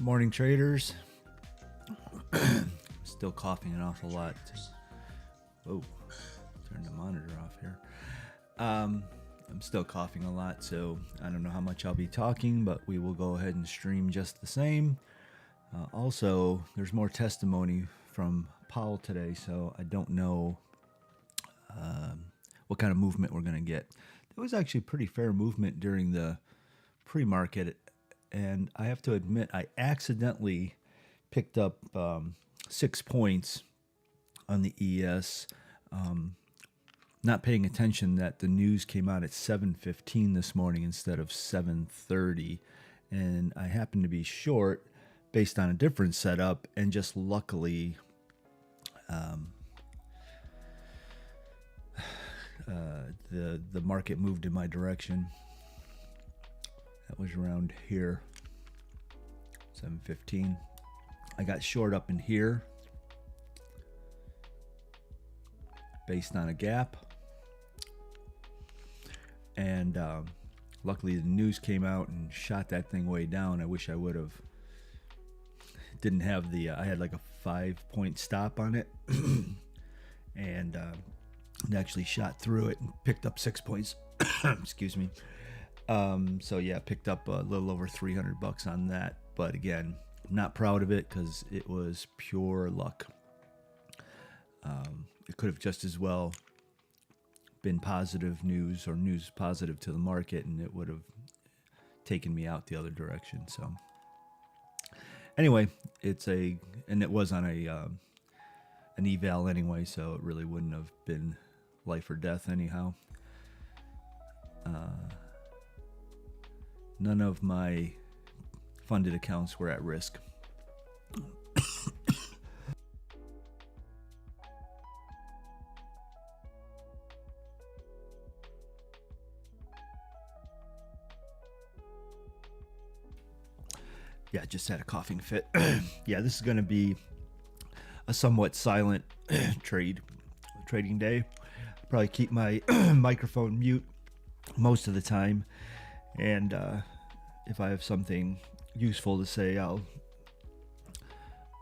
Morning traders. Still coughing an awful lot. Whoa, turn the monitor off here. I'm still coughing a lot, so I don't know how much I'll be talking, but we will go ahead and stream just the same. Also, there's more testimony from Powell today, so I don't know what kind of movement we're going to get. There was actually pretty fair movement during the pre-market, and I have to admit I accidentally picked up 6 points on the ES, not paying attention that the news came out at 7:15 this morning instead of 7:30, and I happened to be short based on a different setup, and just luckily the market moved in my direction. That was around here, 7:15. I got short up in here based on a gap, and luckily the news came out and shot that thing way down. I wish I would have didn't have the I had like a 5-point stop on it and it actually shot through it and picked up 6 points. Excuse me. So yeah, picked up a little over $300 on that, but again, I'm not proud of it because it was pure luck. It could have just as well been positive news or news positive to the market, and it would have taken me out the other direction. So anyway, and it was on an eval anyway, so it really wouldn't have been life or death anyhow. None of my funded accounts were at risk. Yeah, just had a coughing fit. Yeah, this is going to be a somewhat silent trading day. I'll probably keep my microphone mute most of the time, and if I have something useful to say, I'll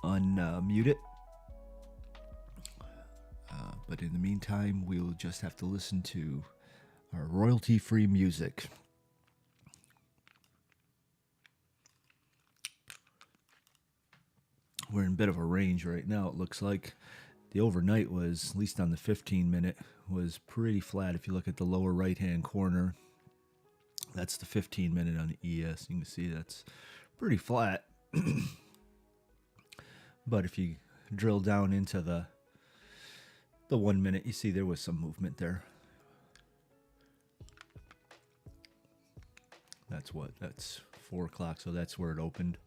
unmute it. But in the meantime, we'll just have to listen to our royalty-free music. We're in a bit of a range right now. It looks like the overnight was, at least on the 15-minute, was pretty flat. If you look at the lower right-hand corner, that's the 15-minute on the ES. You can see that's pretty flat. But if you drill down into the 1 minute, you see there was some movement there. That's 4 o'clock, so that's where it opened,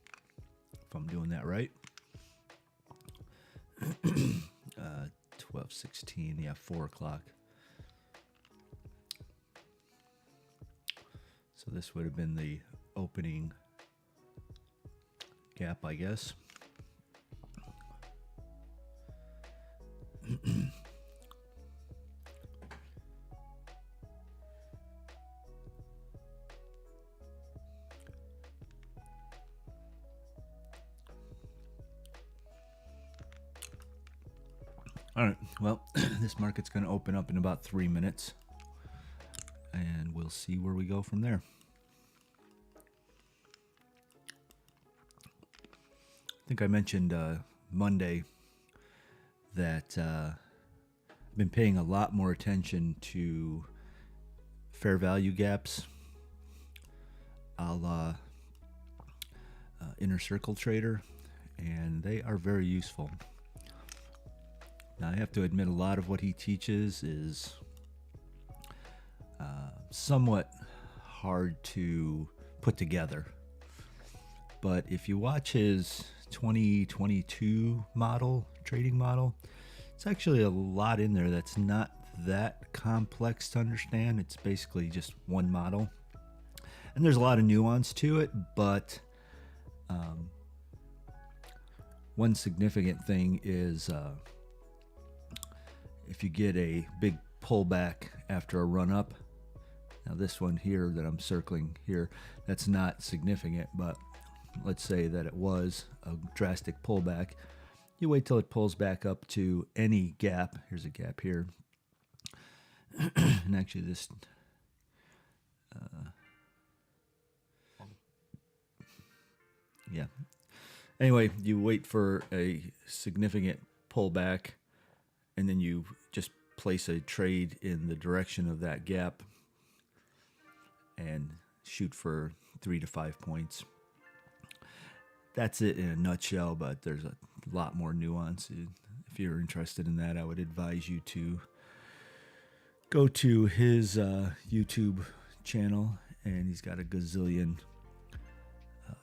if I'm doing that right. 12:16, yeah, 4 o'clock. So this would have been the opening gap, I guess. All right, well, this market's going to open up in about 3 minutes, and we'll see where we go from there. I think I mentioned Monday that I've been paying a lot more attention to fair value gaps, a la Inner Circle Trader, and they are very useful. Now, I have to admit, a lot of what he teaches is somewhat hard to put together. But if you watch his 2022 trading model, it's actually a lot in there that's not that complex to understand. It's basically just one model. And there's a lot of nuance to it, but one significant thing is if you get a big pullback after a run up. Now this one here that I'm circling here, that's not significant, but let's say that it was a drastic pullback, you wait till it pulls back up to any gap. Here's a gap here. And actually this, yeah. Anyway, you wait for a significant pullback, and then you just place a trade in the direction of that gap and shoot for 3 to 5 points. That's it in a nutshell, but there's a lot more nuance. If you're interested in that, I would advise you to go to his YouTube channel, and he's got a gazillion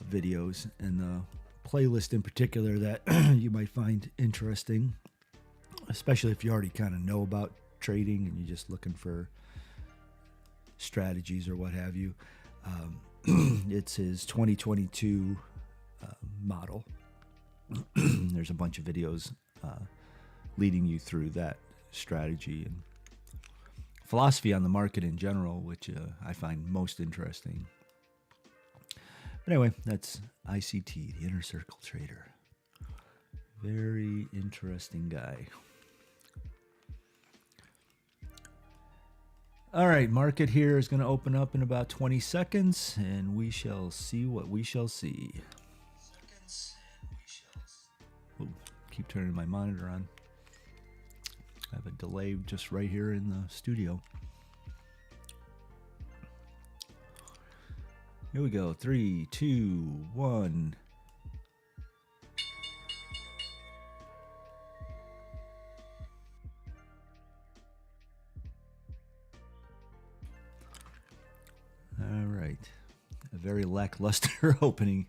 videos, and the playlist in particular that you might find interesting, especially if you already kind of know about trading and you're just looking for strategies or what have you. It's his 2022 model. There's a bunch of videos leading you through that strategy and philosophy on the market in general, which I find most interesting. But anyway, that's ICT, the Inner Circle Trader. Very interesting guy. All right, market here is going to open up in about 20 seconds, and we shall see what we shall see. Ooh, keep turning my monitor on. I have a delay just right here in the studio. Here we go. 3, 2, 1. All right. A very lackluster opening.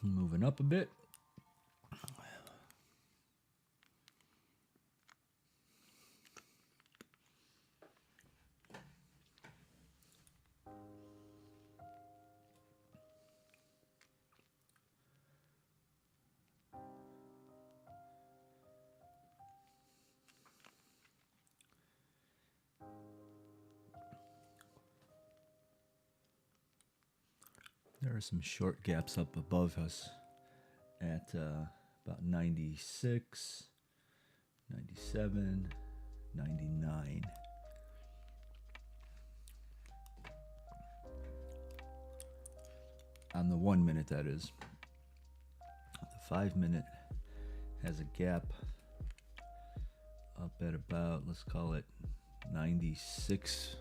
Moving up a bit. There are some short gaps up above us at about 96, 97, 99. On the 1 minute, that is. The 5 minute has a gap up at about, let's call it 96,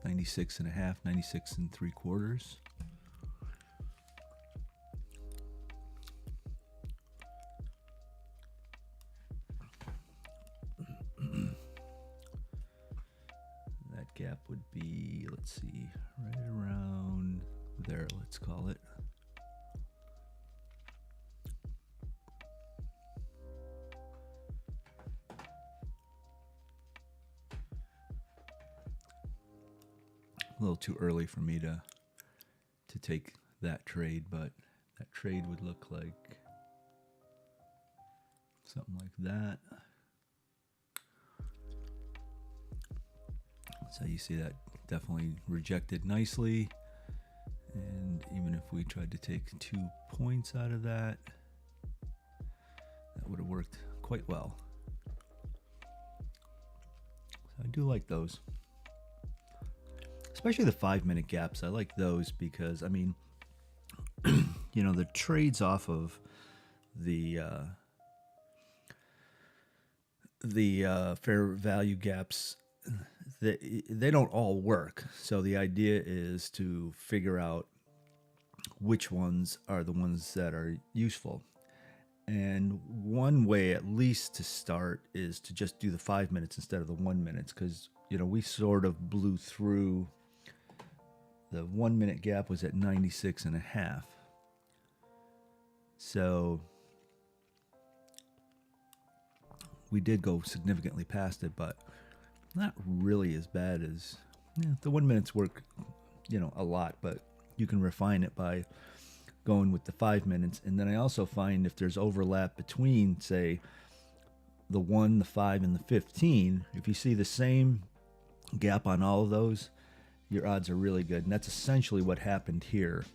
96 and a half, 96 and 3/4. Gap would be, let's see, right around there, let's call it. A little too early for me to take that trade, but that trade would look like something like that. So you see that definitely rejected nicely. And even if we tried to take 2 points out of that, that would have worked quite well. So I do like those. Especially the 5 minute gaps. I like those because, I mean, you know, the trades off of the fair value gaps, they don't all work. So the idea is to figure out which ones are the ones that are useful. And one way, at least to start, is to just do the 5 minutes instead of the 1 minutes, because, you know, we sort of blew through. The 1 minute gap was at 96 and a half. So we did go significantly past it, but not really as bad as the 1 minutes work, a lot, but you can refine it by going with the 5 minutes. And then I also find if there's overlap between, say, the 1, the 5, and the 15, if you see the same gap on all of those, your odds are really good. And that's essentially what happened here.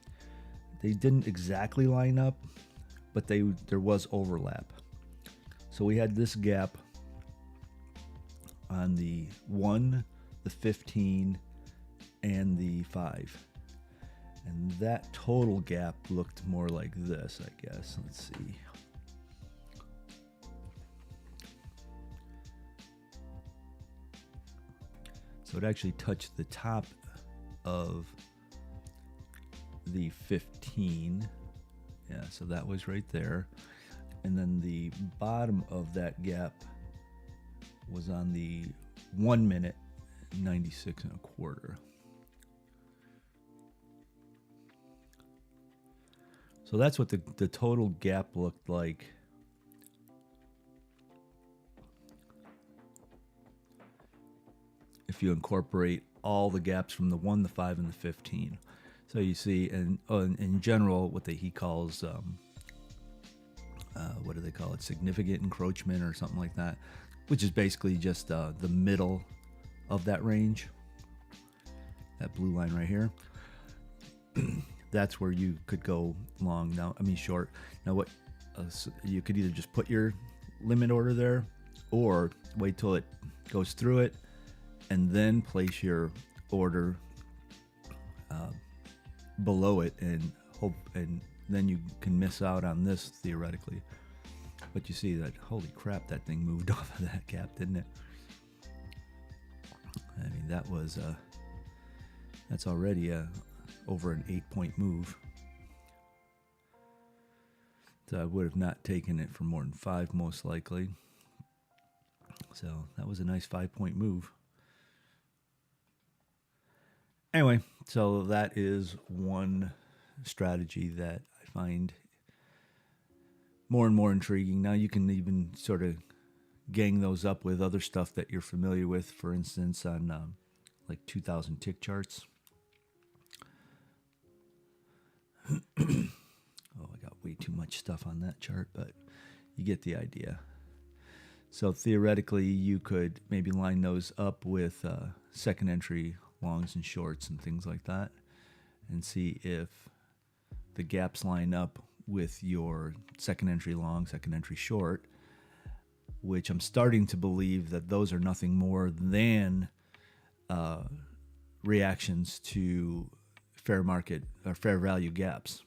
They didn't exactly line up, but there was overlap. So we had this gap on the 1, the 15, and the 5. And that total gap looked more like this, I guess. Let's see. So it actually touched the top of the 15. Yeah, so that was right there. And then the bottom of that gap was on the 1 minute, 96 and a quarter. So that's what the total gap looked like. If you incorporate all the gaps from the 1, the 5, and the 15. So you see, and in general, what he calls, what do they call it? Significant encroachment or something like that, which is basically just the middle of that range. That blue line right here. That's where you could go long. Now, short. Now, what you could either just put your limit order there, or wait till it goes through it, and then place your order below it, and then you can miss out on this theoretically. But you see that, holy crap, that thing moved off of that gap, didn't it? That was that's already over an 8-point move. So I would have not taken it for more than 5, most likely. So that was a nice 5-point move. Anyway, so that is one strategy that I find more and more intriguing. Now you can even sort of gang those up with other stuff that you're familiar with. For instance, on like 2000 tick charts. Oh, I got way too much stuff on that chart, but you get the idea. So theoretically, you could maybe line those up with second entry longs and shorts and things like that, and see if the gaps line up with your second entry long, second entry short, which I'm starting to believe that those are nothing more than reactions to fair market or fair value gaps.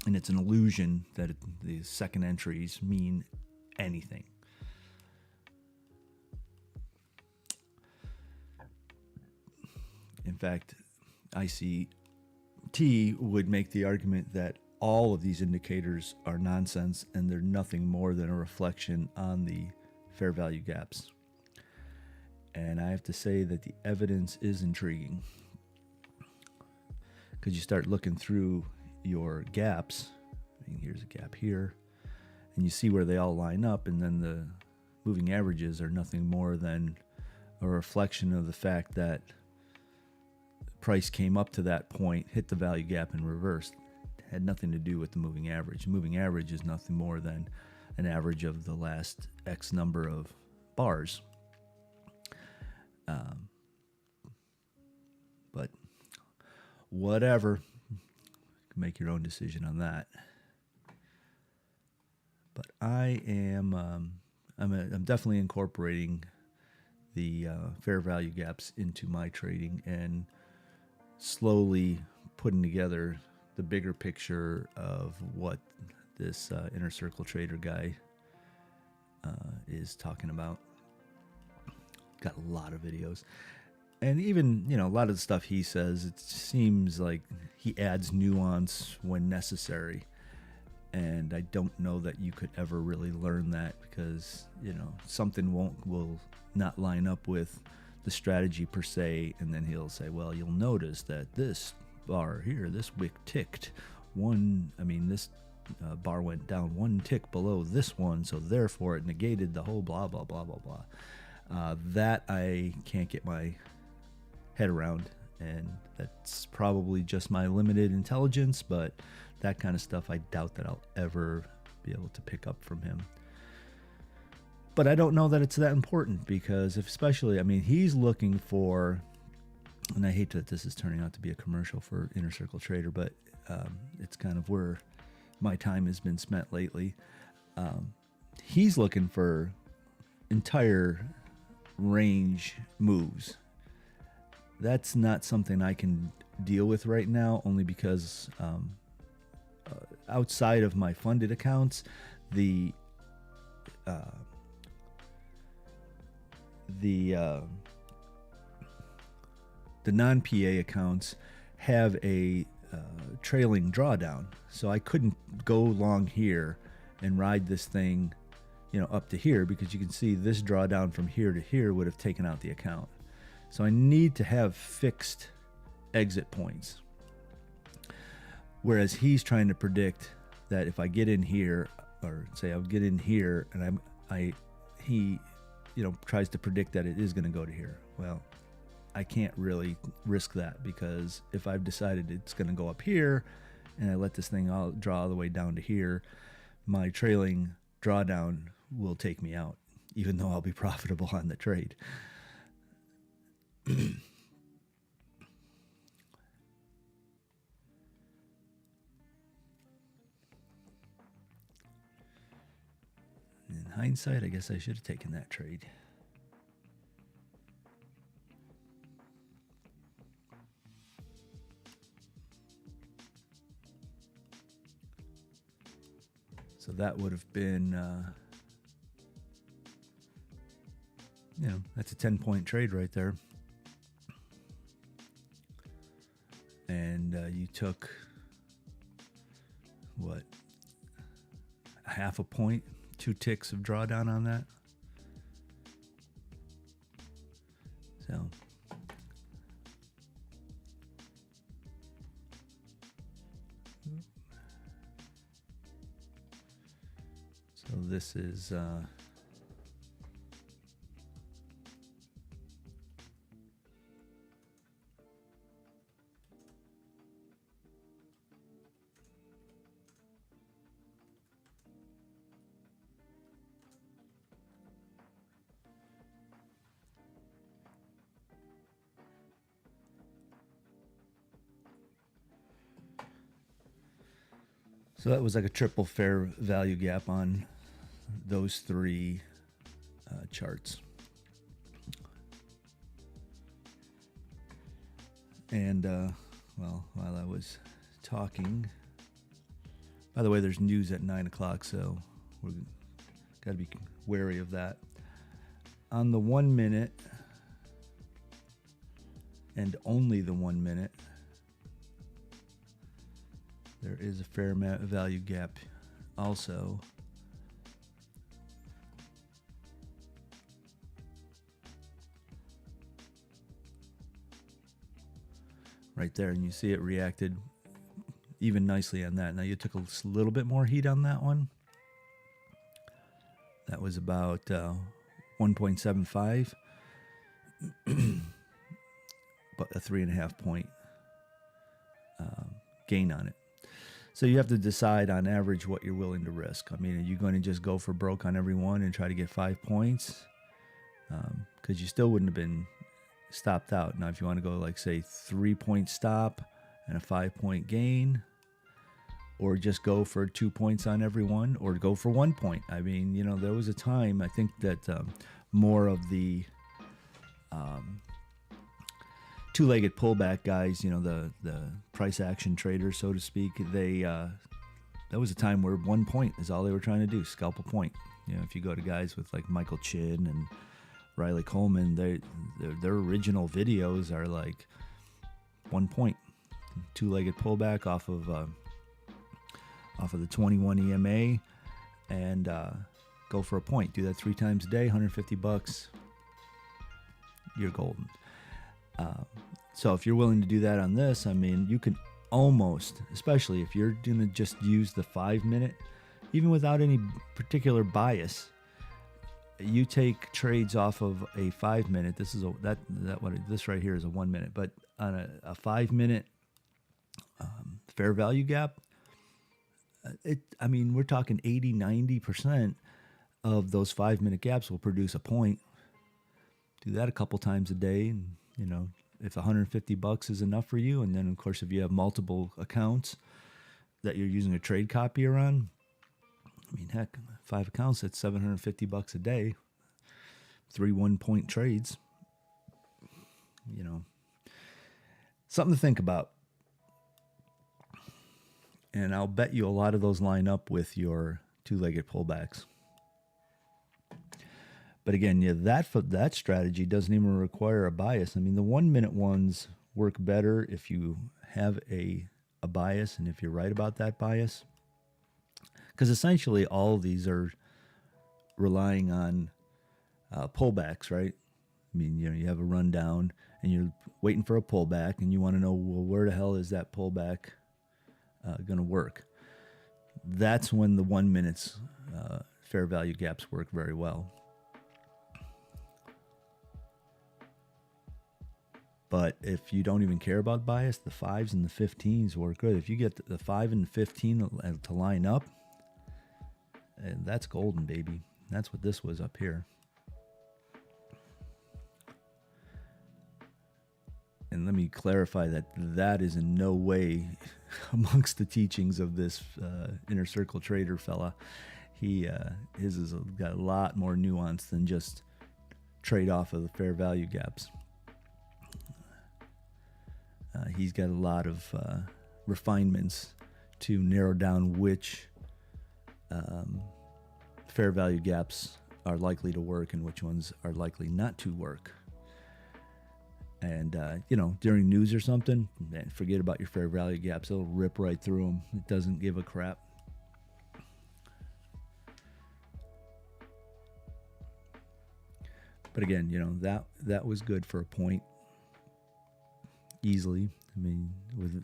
And it's an illusion that the second entries mean anything. In fact, ICT would make the argument that all of these indicators are nonsense and they're nothing more than a reflection on the fair value gaps. And I have to say that the evidence is intriguing, because you start looking through your gaps. Here's a gap here, and you see where they all line up, and then the moving averages are nothing more than a reflection of the fact that price came up to that point, hit the value gap, and reversed. It had nothing to do with the moving average. The moving average is nothing more than an average of the last X number of bars. But whatever, you can make your own decision on that. But I am, I'm definitely incorporating the fair value gaps into my trading and slowly putting together the bigger picture of what this Inner Circle Trader guy is talking about. Got a lot of videos. And even, a lot of the stuff he says, it seems like he adds nuance when necessary. And I don't know that you could ever really learn that, because, something will not line up with the strategy per se. And then he'll say, well, you'll notice that this bar here, this wick ticked this bar went down one tick below this one, so therefore it negated the whole blah, blah, blah, blah, blah. That I can't get my head around, and that's probably just my limited intelligence, but that kind of stuff I doubt that I'll ever be able to pick up from him. But I don't know that it's that important, because especially, I mean, he's looking for, and I hate that this is turning out to be a commercial for Inner Circle Trader, but it's kind of where my time has been spent lately. He's looking for entire range moves. That's not something I can deal with right now, only because outside of my funded accounts, the non-PA accounts have a trailing drawdown, so I couldn't go long here and ride this thing, up to here, because you can see this drawdown from here to here would have taken out the account. So I need to have fixed exit points. Whereas he's trying to predict that if I get in here, or say I'll get in here, and he tries to predict that it is going to go to here. Well, I can't really risk that, because if I've decided it's going to go up here and I let this thing draw all the way down to here, my trailing drawdown will take me out, even though I'll be profitable on the trade. In hindsight, I guess I should have taken that trade. So that would have been, that's a 10-point trade right there. And you took, what, a half a point, 2 ticks of drawdown on that. So this is so that was like a triple fair value gap on those 3 charts. And while I was talking, by the way, there's news at 9 o'clock, so we're got to be wary of that. On the 1 minute, and only the 1 minute, there is a fair value gap also. Right there, and you see it reacted even nicely on that. Now you took a little bit more heat on that one. That was about 1.75, but a 3.5 point gain on it. So you have to decide on average what you're willing to risk. I mean, are you going to just go for broke on every one and try to get 5 points? Because you still wouldn't have been stopped out. Now, if you want to go like, say, 3-point stop and a 5-point gain, or just go for 2 points on every one, or go for 1 point. I mean, there was a time, I think that more of the two-legged pullback guys, the price action traders, so to speak, they that was a time where 1 point is all they were trying to do, scalp a point. If you go to guys with like Michael Chin and Riley Coleman, their original videos are like 1 point, two-legged pullback off of the 21 EMA, and go for a point. Do that 3 times a day, $150. You're golden. So if you're willing to do that on this, I mean, you can almost, especially if you're going to just use the 5 minute, even without any particular bias, you take trades off of a 5 minute. This is this right here is a 1 minute, but on a 5 minute fair value gap, we're talking 80-90% of those 5 minute gaps will produce a point. Do that a couple times a day, and if $150 is enough for you, and then of course if you have multiple accounts that you're using a trade copier on, heck, 5 accounts, that's $750 a day. 3 1-point trades. Something to think about. And I'll bet you a lot of those line up with your two-legged pullbacks. But again, that strategy doesn't even require a bias. The 1 minute ones work better if you have a bias and if you're right about that bias. Because essentially all of these are relying on pullbacks, right? You have a rundown and you're waiting for a pullback and you want to know, well, where the hell is that pullback going to work? That's when the 1 minute's fair value gaps work very well. But if you don't even care about bias, the 5s and the 15s work good. If you get the 5 and the 15 to line up, and that's golden, baby. That's what this was up here. And let me clarify that is in no way amongst the teachings of this inner circle trader fella. His has got a lot more nuance than just trade off of the fair value gaps. He's got a lot of refinements to narrow down which fair value gaps are likely to work and which ones are likely not to work. And, during news or something, man, forget about your fair value gaps. It'll rip right through them. It doesn't give a crap. But again, that was good for a point. Easily. With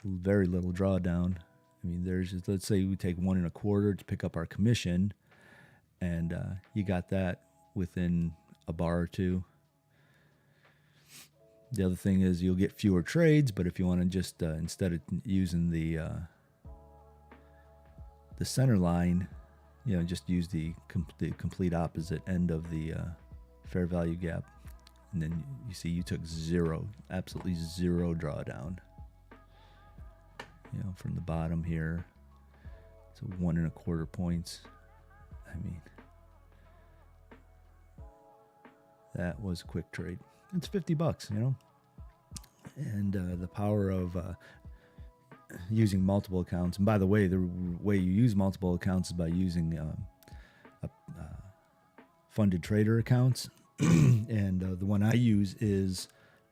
very little drawdown. Let's say we take 1 1/4 to pick up our commission, and you got that within a bar or two. The other thing is you'll get fewer trades, but if you want to just instead of using the center line, just use the complete opposite end of the fair value gap. And then you see you took absolutely zero drawdown. From the bottom here to 1 1/4 points. That was a quick trade. It's $50, And the power of using multiple accounts. And by the way, the way you use multiple accounts is by using funded trader accounts. And the one I use is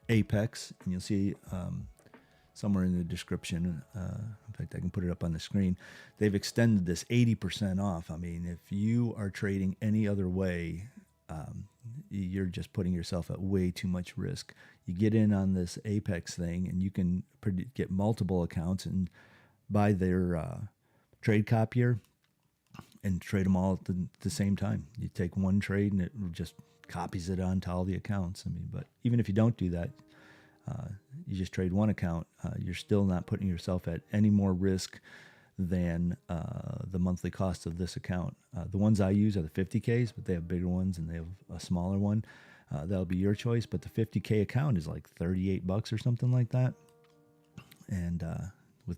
Apex, and you'll see somewhere in the description. In fact, I can put it up on the screen. They've extended this 80% off. If you are trading any other way, you're just putting yourself at way too much risk. You get in on this Apex thing, and you can get multiple accounts and buy their trade copier and trade them all at the same time. You take one trade, and it just copies it onto all the accounts. But even if you don't do that, you just trade one account, you're still not putting yourself at any more risk than the monthly cost of this account. The ones I use are the 50Ks, but they have bigger ones and they have a smaller one. That'll be your choice, but the 50K account is like $38 or something like that. And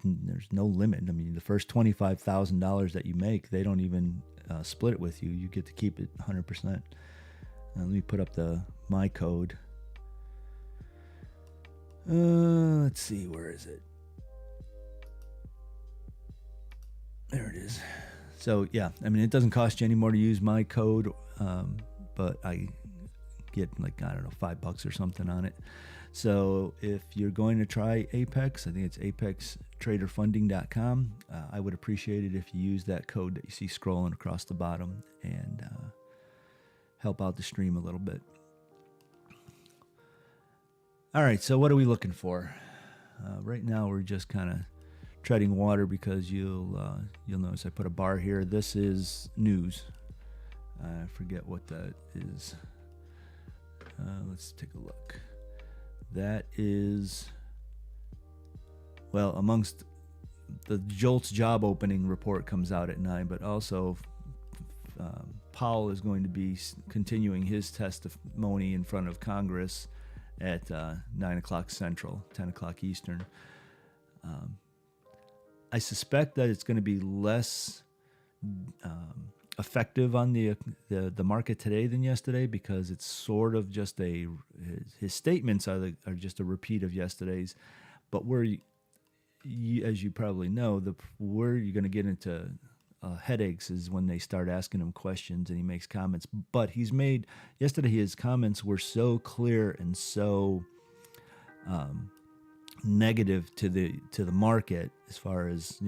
there's no limit. The first $25,000 that you make, they don't even split it with you. You get to keep it 100%. Let me put up my code. Let's see, where is it? There it is. So yeah, it doesn't cost you any more to use my code, but I get $5 or something on it. So if you're going to try Apex, I think it's apextraderfunding.com. I would appreciate it if you use that code that you see scrolling across the bottom and help out the stream a little bit. All right, so what are we looking for? Right now, we're just kind of treading water because you'll notice I put a bar here. This is news. I forget what that is. Let's take a look. That is, well, amongst the JOLTS job opening report comes out at 9, but also Powell is going to be continuing his testimony in front of Congress at 9 o'clock Central, 10 o'clock Eastern. I suspect that it's going to be less effective on the market today than yesterday, because it's sort of just his statements are just a repeat of yesterday's, but where as you probably know, where you're going to get into headaches is when they start asking him questions and he makes comments. But yesterday his comments were so clear and so negative to the market, as far as,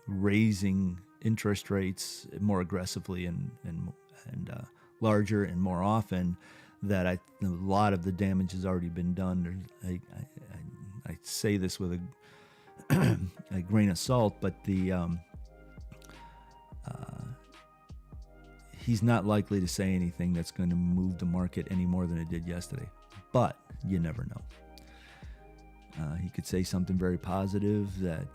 raising interest rates more aggressively and larger and more often, that a lot of the damage has already been done. I say this with a grain of salt, but he's not likely to say anything that's going to move the market any more than it did yesterday. But you never know. He could say something very positive that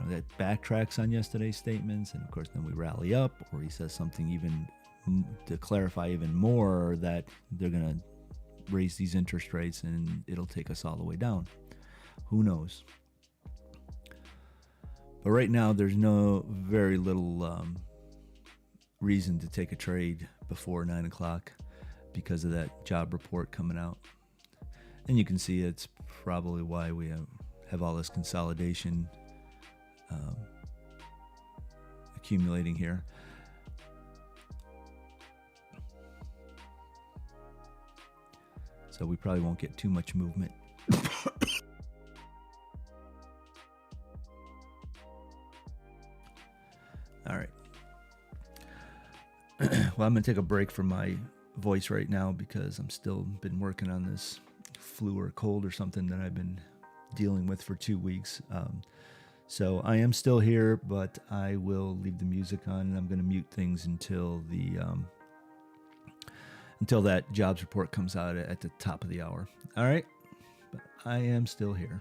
that backtracks on yesterday's statements, and of course then we rally up, or he says something even to clarify even more that they're going to raise these interest rates and it'll take us all the way down. Who knows? But right now there's very little reason to take a trade before 9 o'clock because of that job report coming out. And you can see it's probably why we have all this consolidation accumulating here. So we probably won't get too much movement. All right. Well, I'm going to take a break from my voice right now because I'm still been working on this flu or cold or something that I've been dealing with for 2 weeks. So I am still here, but I will leave the music on, and I'm going to mute things until that jobs report comes out at the top of the hour. All right? But I am still here.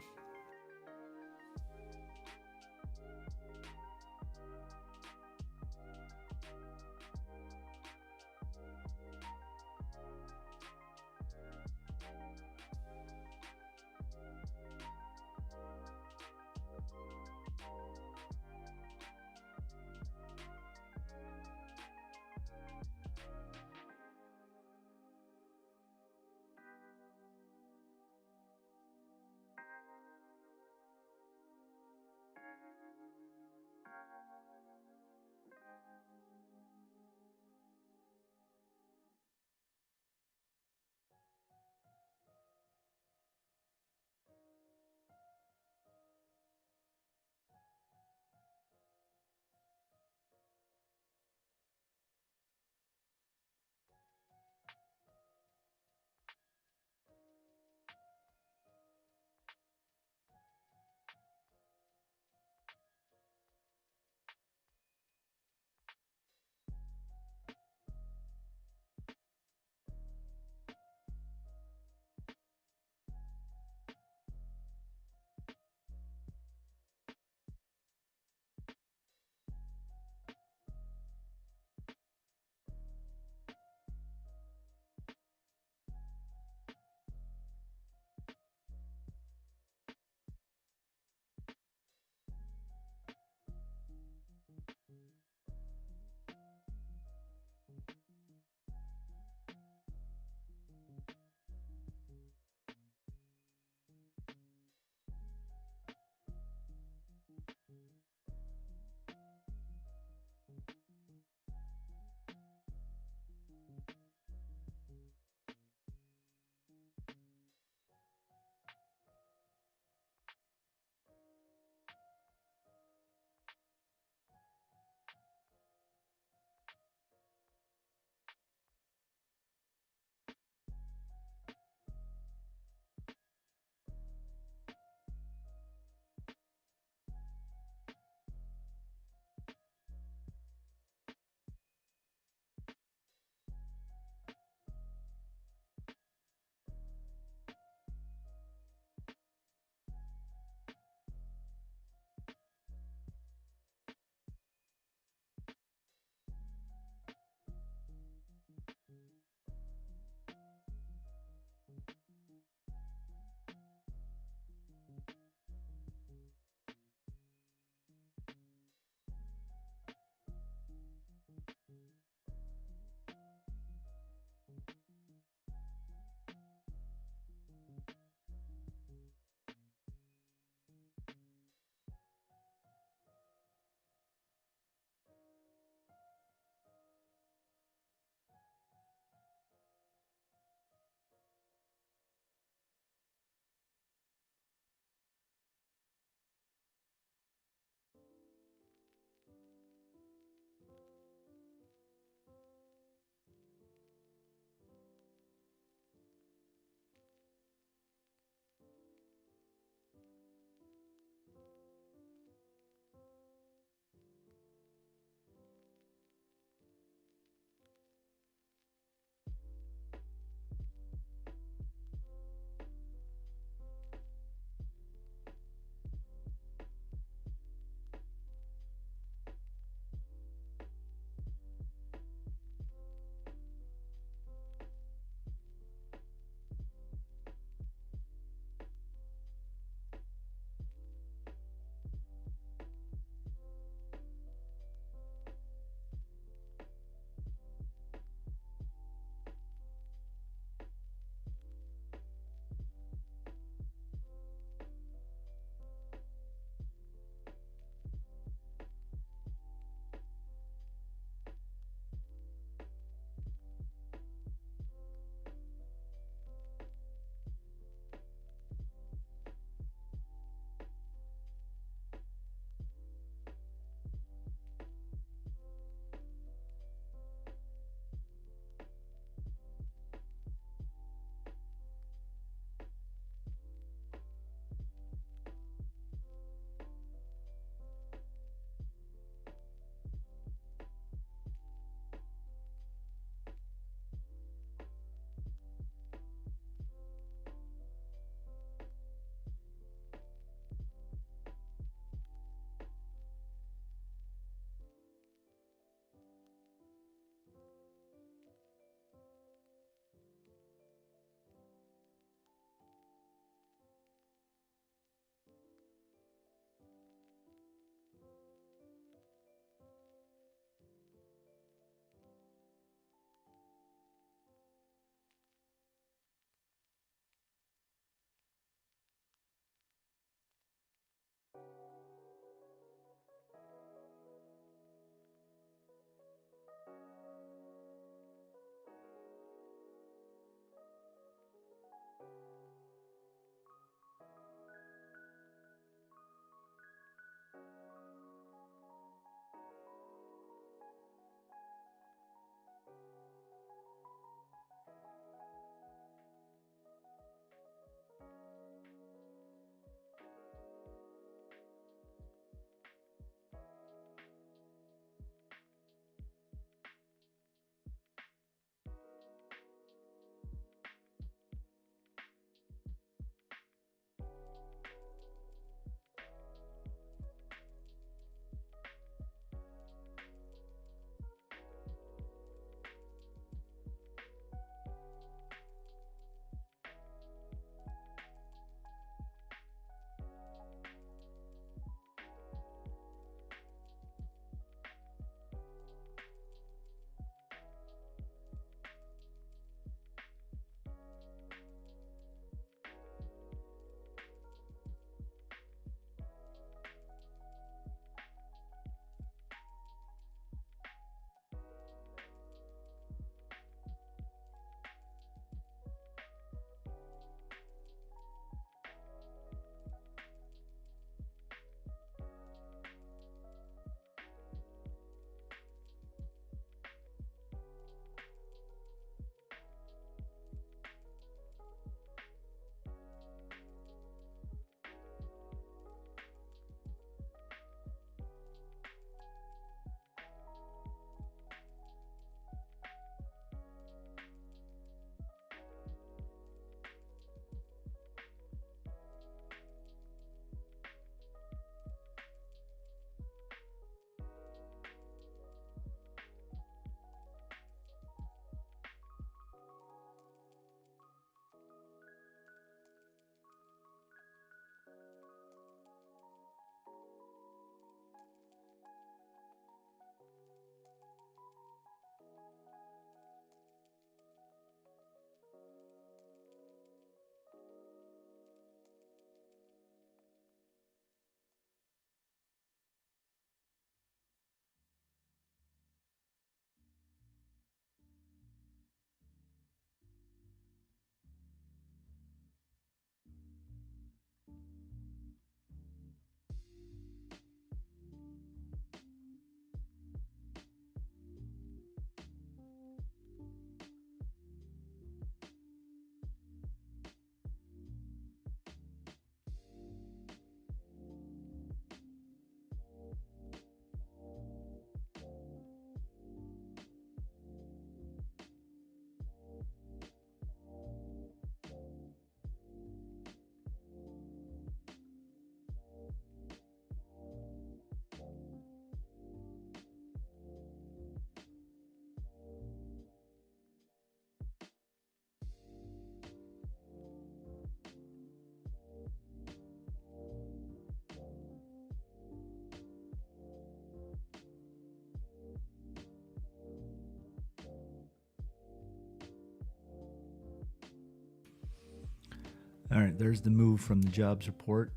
All right, there's the move from the jobs report.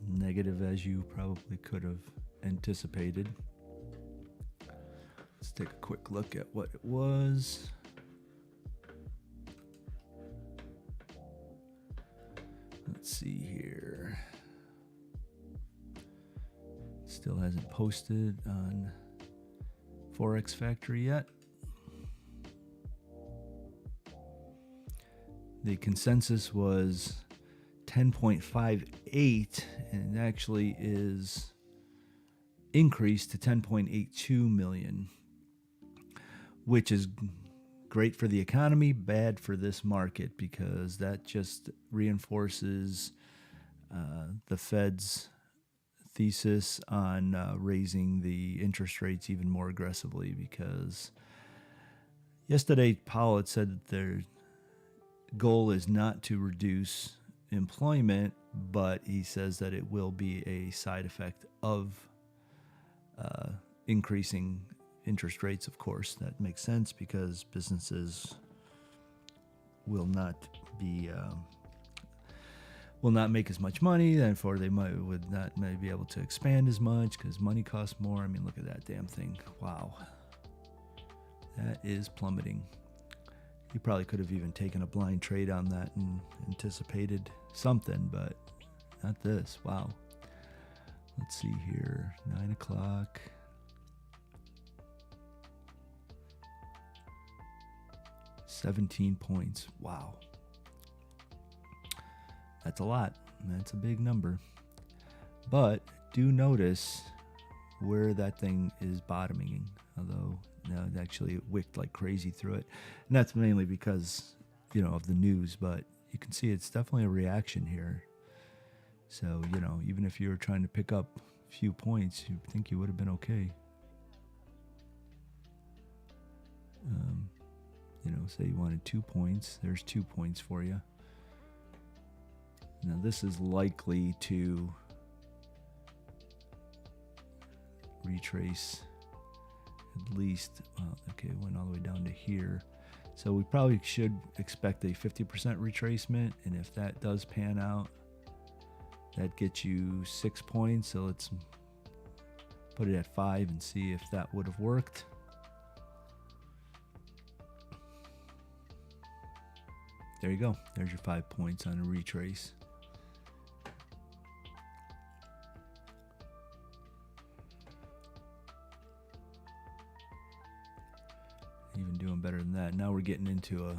Negative, as you probably could have anticipated. Let's take a quick look at what it was. Let's see here. Still hasn't posted on Forex Factory yet. The consensus was 10.58, and it actually is increased to 10.82 million, which is great for the economy, bad for this market, because that just reinforces the Fed's thesis on raising the interest rates even more aggressively, because yesterday Powell had said that their goal is not to reduce employment, but he says that it will be a side effect of increasing interest rates. Of course, that makes sense, because businesses will not make as much money, therefore they would not be able to expand as much because money costs more. I mean, look at that damn thing. Wow, that is plummeting. You probably could have even taken a blind trade on that and anticipated something, but not this. Wow. Let's see here. 9 o'clock. $17 points. Wow. That's a lot. That's a big number. But do notice where that thing is bottoming, although no, it actually wicked like crazy through it. And that's mainly because, of the news, but you can see it's definitely a reaction here. So, even if you were trying to pick up a few points, you think you would have been okay. Say you wanted 2 points, there's 2 points for you. Now this is likely to retrace at least, okay, it went all the way down to here. So we probably should expect a 50% retracement, and if that does pan out, that gets you 6 points. So let's put it at 5 and see if that would have worked. There you go. There's your 5 points on a retrace. Even doing better than that. Now we're getting into a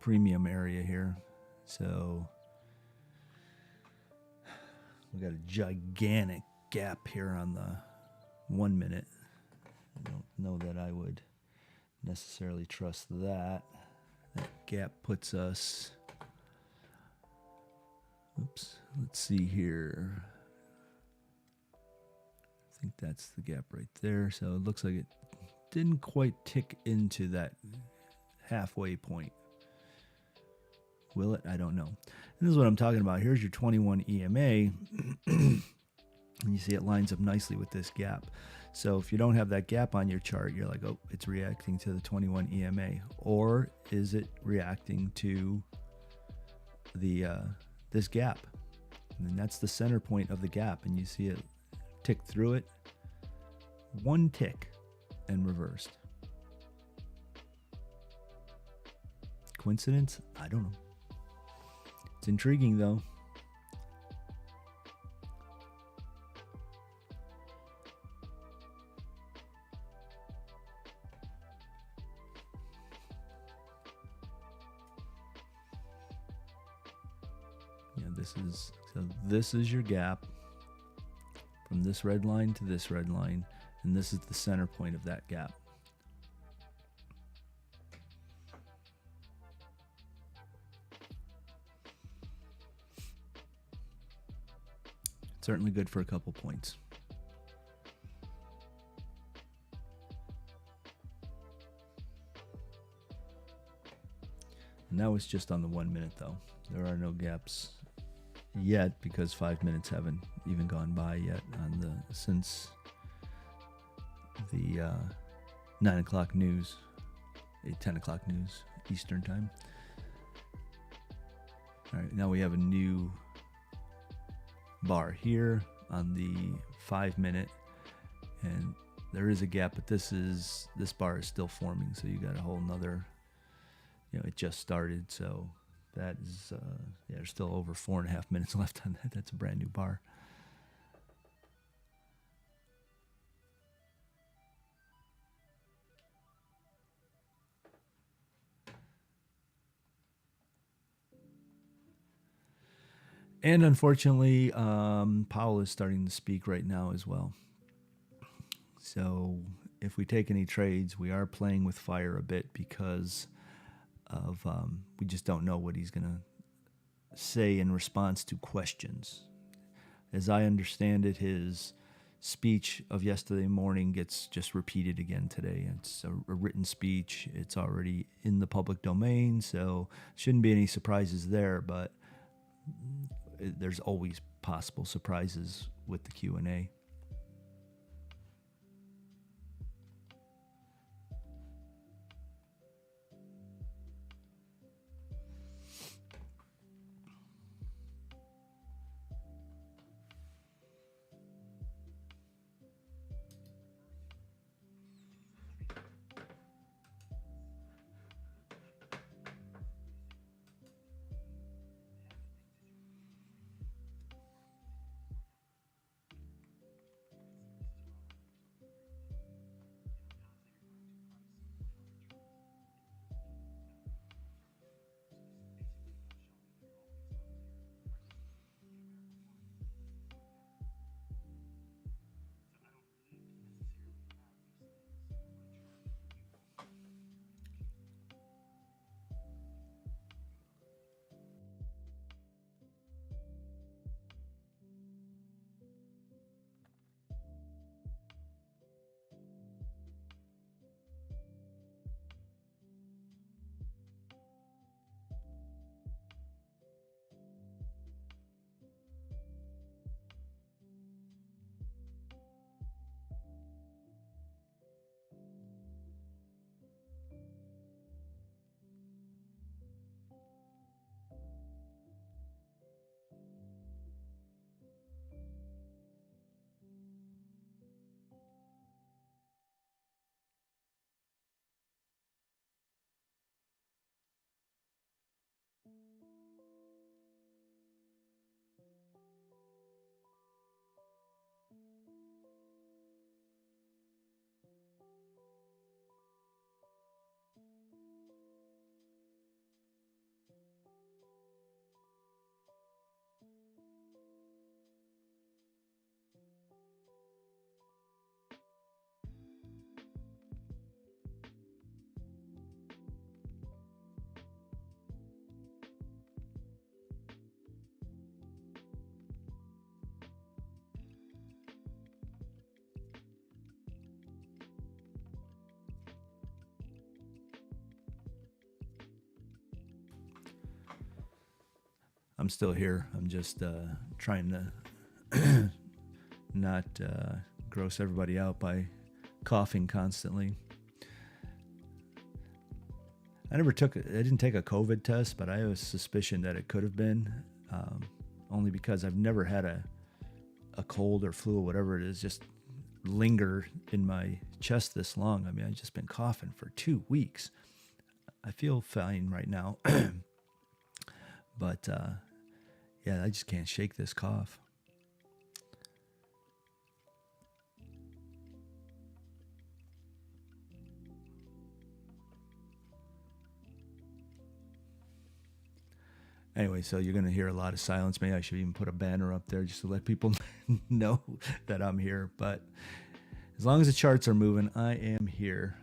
premium area here. So we got a gigantic gap here on the 1 minute. I don't know that I would necessarily trust that. That gap puts us, let's see here. I think that's the gap right there. So it looks like it didn't quite tick into that halfway point. Will it? I don't know. And this is what I'm talking about. Here's your 21 EMA. And you see it lines up nicely with this gap. So if you don't have that gap on your chart, you're like, oh, it's reacting to the 21 EMA. Or is it reacting to the this gap? And then that's the center point of the gap. And you see it tick through it. One tick and reversed. Coincidence? I don't know. It's intriguing though. Yeah, this is your gap from this red line to this red line, and this is the center point of that gap. Certainly good for a couple points. And that was just on the 1 minute though. There are no gaps yet because 5 minutes haven't even gone by yet since the 9 o'clock news, 10 o'clock news Eastern time. All right, now we have a new bar here on the 5 minute, and there is a gap, but this bar is still forming, so you got a whole nother, it just started, so that is there's still over 4.5 minutes left on that. That's a brand new bar. And unfortunately, Powell is starting to speak right now as well. So if we take any trades, we are playing with fire a bit because of we just don't know what he's going to say in response to questions. As I understand it, his speech of yesterday morning gets just repeated again today. It's a written speech. It's already in the public domain, so shouldn't be any surprises there, but there's always possible surprises with the Q&A. I'm still here. I'm just trying to not gross everybody out by coughing constantly. I didn't take a COVID test, but I have a suspicion that it could have been, only because I've never had a cold or flu or whatever it is just linger in my chest this long. I mean, I've just been coughing for 2 weeks. I feel fine right now, but yeah, I just can't shake this cough. Anyway, so you're going to hear a lot of silence. Maybe I should even put a banner up there just to let people know that I'm here. But as long as the charts are moving, I am here.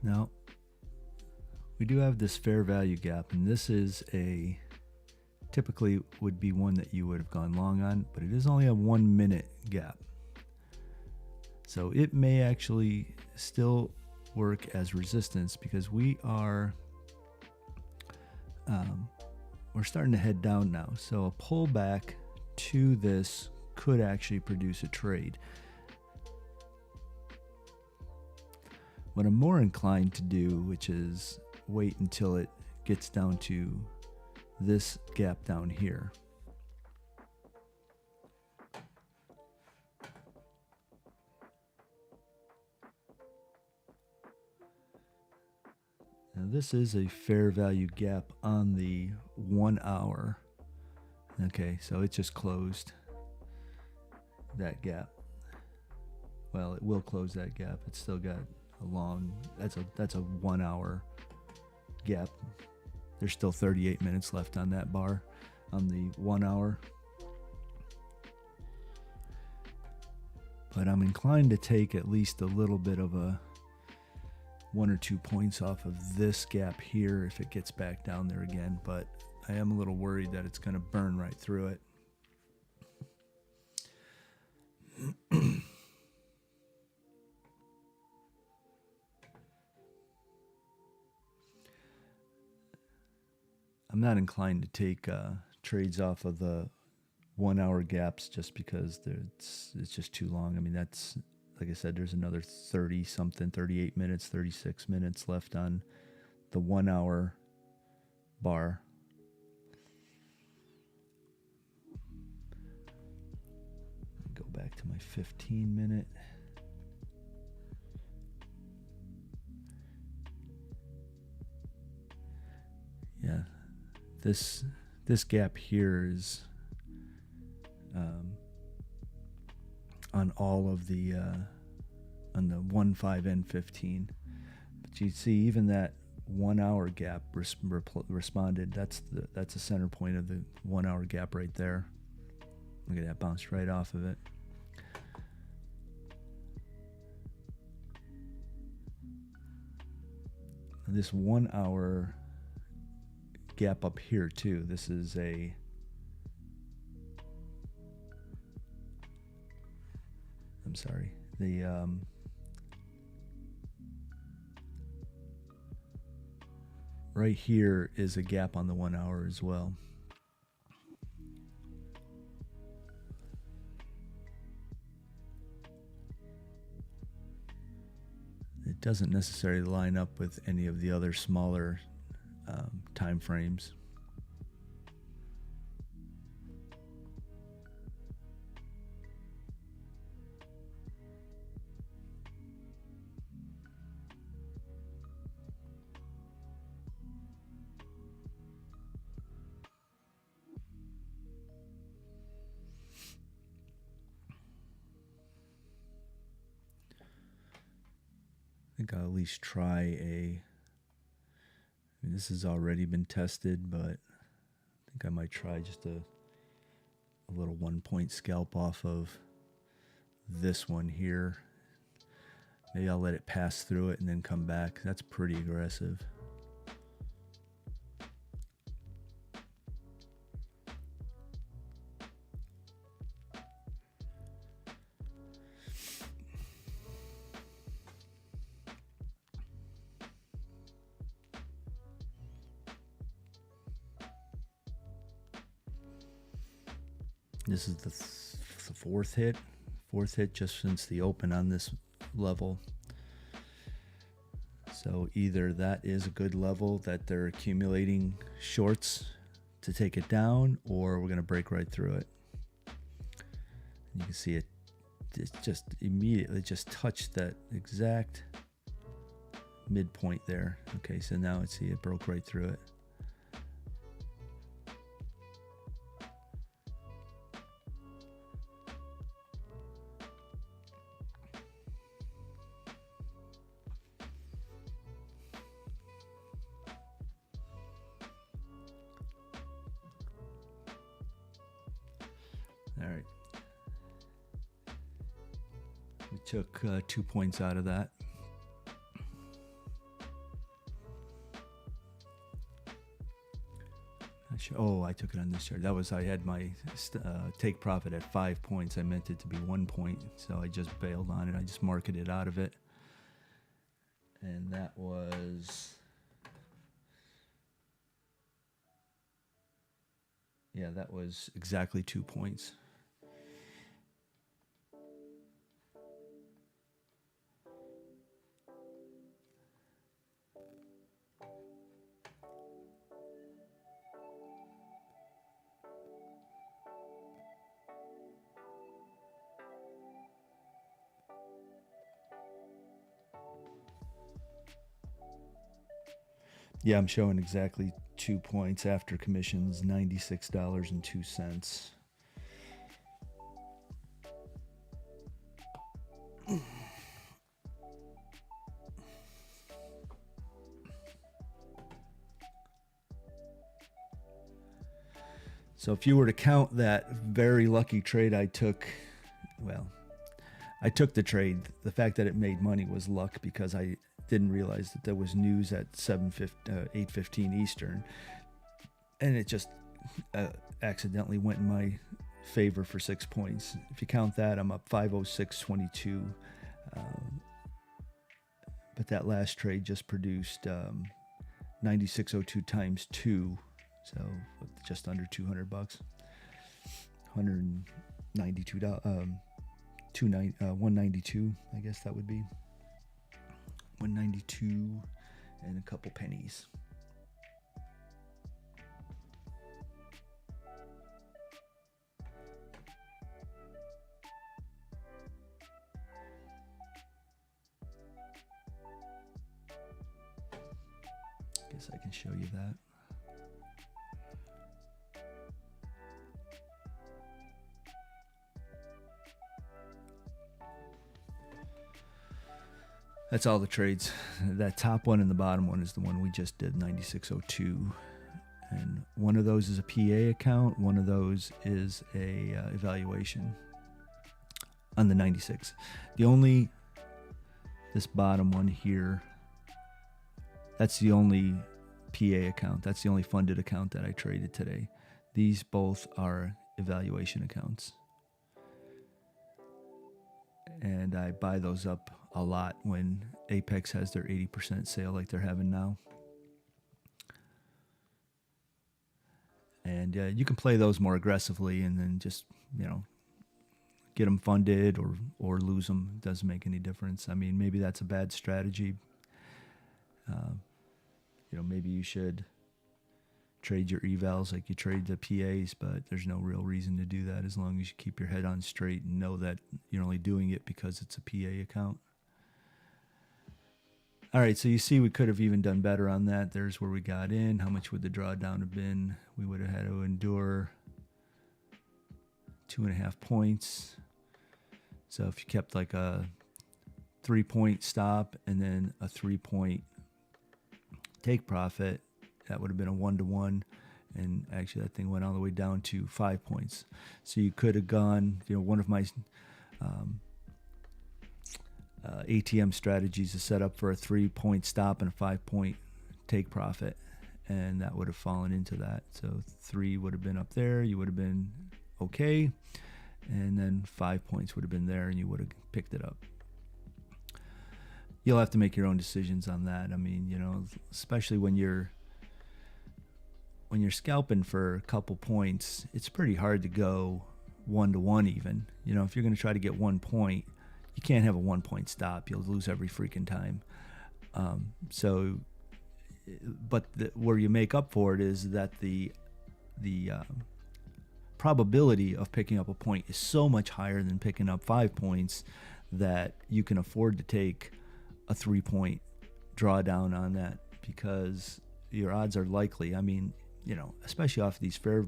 Now, we do have this fair value gap, and this is a typically would be one that you would have gone long on, but it is only a 1 minute gap. So it may actually still work as resistance because we are we're starting to head down now. So a pullback to this could actually produce a trade. What I'm more inclined to do, which is wait until it gets down to this gap down here. Now this is a fair value gap on the 1 hour. Okay, so it just closed that gap. Well, it will close that gap. It's still got a long, that's a 1 hour gap. There's still 38 minutes left on that bar on the 1 hour. But I'm inclined to take at least a little bit of a 1 or 2 points off of this gap here if it gets back down there again. But I am a little worried that it's going to burn right through it. I'm not inclined to take trades off of the 1 hour gaps just because it's just too long. I mean, that's, like I said, there's another 30 something, 38 minutes, 36 minutes left on the 1 hour bar. Go back to my 15 minute. Yeah. This gap here is on all of the on the 1, 5, and 15. But you see, even that 1 hour gap responded. That's the center point of the 1 hour gap right there. Look at that, bounced right off of it. This 1 hour gap up here too. This is I'm sorry. Right here is a gap on the 1 hour as well. It doesn't necessarily line up with any of the other smaller time frames. I think I'll at least try this has already been tested, but I think I might try just a little 1 point scalp off of this one here. Maybe I'll let it pass through it and then come back. That's pretty aggressive. This is the fourth hit just since the open on this level. So either that is a good level that they're accumulating shorts to take it down, or we're going to break right through it. And you can see it just immediately just touched that exact midpoint there. Okay, so now see it broke right through it. All right. We took 2 points out of that. Oh, I took it on this chart. That was, I had my take profit at 5 points. I meant it to be 1 point, so I just bailed on it. I just marketed out of it. And that was, yeah, that was exactly 2 points. Yeah, I'm showing exactly 2 points after commissions, $96.02. So if you were to count that very lucky trade I took, well, I took the trade. The fact that it made money was luck because I didn't realize that there was news at 8:15 Eastern, and it just accidentally went in my favor for 6 points. If you count that, I'm up 506.22. But that last trade just produced 96.02 times 2, so just under $200, $192. 192, I guess that would be 192 and a couple pennies. Guess I can show you that. That's all the trades. That top one and the bottom one is the one we just did, 96.02. And one of those is a PA account. One of those is a evaluation on the 96. This bottom one here, that's the only PA account. That's the only funded account that I traded today. These both are evaluation accounts. And I buy those up a lot when Apex has their 80% sale like they're having now. And you can play those more aggressively and then just, get them funded or lose them. It doesn't make any difference. I mean, maybe that's a bad strategy. Maybe you should trade your evals like you trade the PAs, but there's no real reason to do that as long as you keep your head on straight and know that you're only doing it because it's a PA account. All right, so you see we could have even done better on that. There's where we got in. How much would the drawdown have been? We would have had to endure 2.5 points. So if you kept like a 3-point stop and then a 3-point take profit, that would have been a 1-to-1. And actually that thing went all the way down to 5 points. So you could have gone, one of my ATM strategies is set up for a 3-point stop and a 5-point take profit, and that would have fallen into that. So 3 would have been up there, you would have been okay, and then 5 points would have been there and you would have picked it up. You'll have to make your own decisions on that. I mean, especially when you're scalping for a couple points, it's pretty hard to go 1-to-1 even. If you're going to try to get 1 point, you can't have a 1-point stop. You'll lose every freaking time. Where you make up for it is that the probability of picking up a point is so much higher than picking up 5 points that you can afford to take a 3-point drawdown on that because your odds are likely. I mean, especially off these fair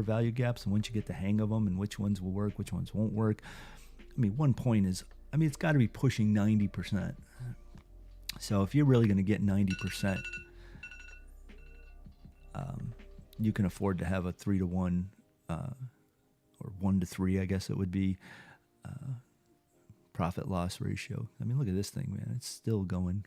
value gaps, and once you get the hang of them and which ones will work, which ones won't work. I mean, 1 point is, it's got to be pushing 90%. So if you're really going to get 90%, you can afford to have a 3-to-1 or or 1 to 3, I guess it would be, profit loss ratio. I mean, look at this thing, man. It's still going.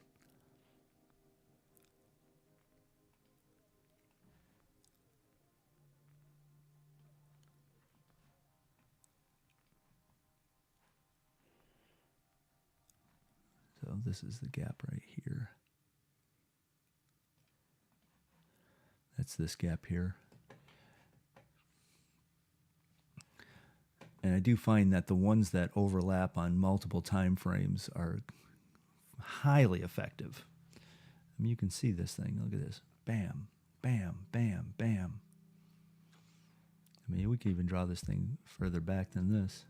So this is the gap right here. That's this gap here. And I do find that the ones that overlap on multiple time frames are highly effective. I mean, you can see this thing. Look at this. Bam, bam, bam, bam. I mean, we can even draw this thing further back than this.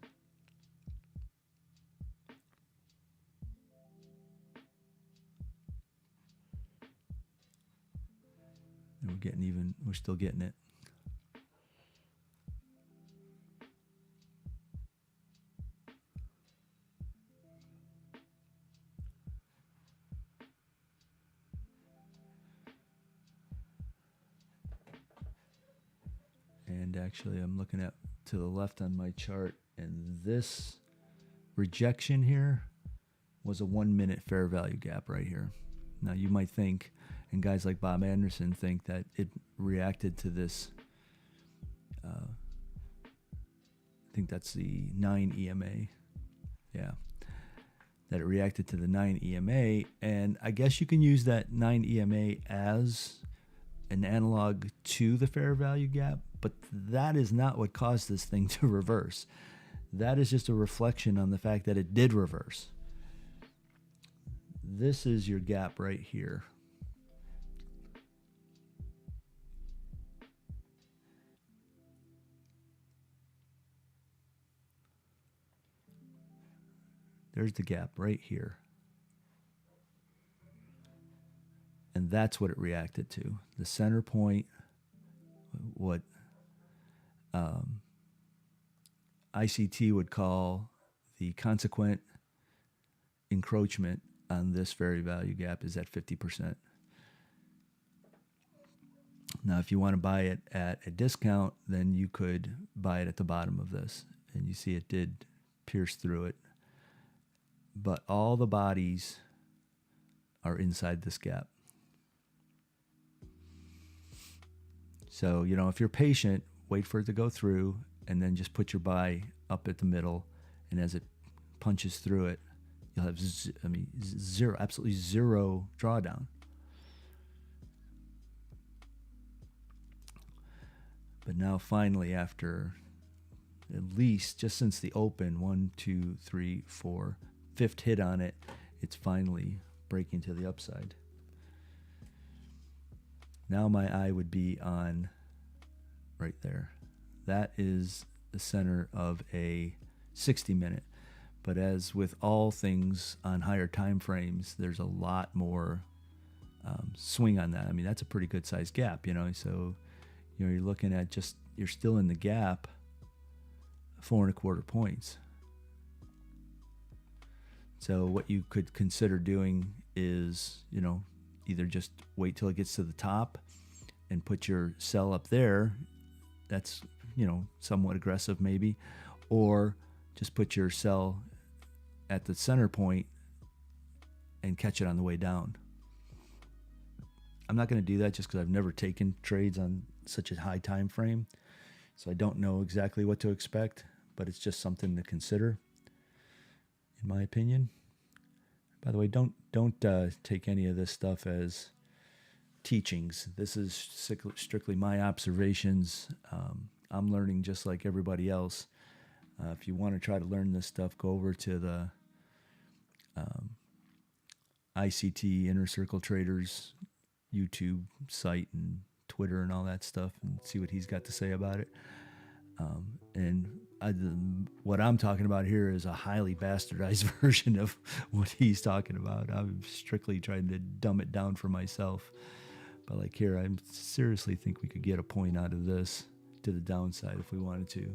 And we're still getting it. And actually, I'm looking at to the left on my chart, and this rejection here was a 1 minute fair value gap right here. Now you might think, and guys like Bob Anderson think, that it reacted to this. I think that's the 9 EMA. Yeah. That it reacted to the 9 EMA. And I guess you can use that 9 EMA as an analog to the fair value gap, but that is not what caused this thing to reverse. That is just a reflection on the fact that it did reverse. This is your gap right here. There's the gap right here. And that's what it reacted to. The center point, what ICT would call the consequent encroachment on this fair value gap, is at 50%. Now, if you want to buy it at a discount, then you could buy it at the bottom of this. And you see it did pierce through it. But all the bodies are inside this gap. So, if you're patient, wait for it to go through, and then just put your buy up at the middle. And as it punches through it, you'll have, absolutely zero drawdown. But now finally, after at least just since the open, 1, 2, 3, 4, 5th hit on it, it's finally breaking to the upside. Now my eye would be on right there. That is the center of a 60-minute. But as with all things on higher time frames, there's a lot more swing on that. I mean, that's a pretty good sized gap, So, you're looking at you're still in the gap, 4.25 points. So what you could consider doing is, either just wait till it gets to the top and put your sell up there. That's, somewhat aggressive maybe. Or just put your sell at the center point and catch it on the way down. I'm not going to do that just because I've never taken trades on such a high time frame. So I don't know exactly what to expect, but it's just something to consider, in my opinion. By the way, don't take any of this stuff as teachings. This is strictly my observations. I'm learning just like everybody else. If you want to try to learn this stuff, go over to the ICT Inner Circle Traders YouTube site and Twitter and all that stuff, and see what he's got to say about it. What I'm talking about here is a highly bastardized version of what he's talking about. I'm strictly trying to dumb it down for myself. But like here, I seriously think we could get a point out of this to the downside if we wanted to.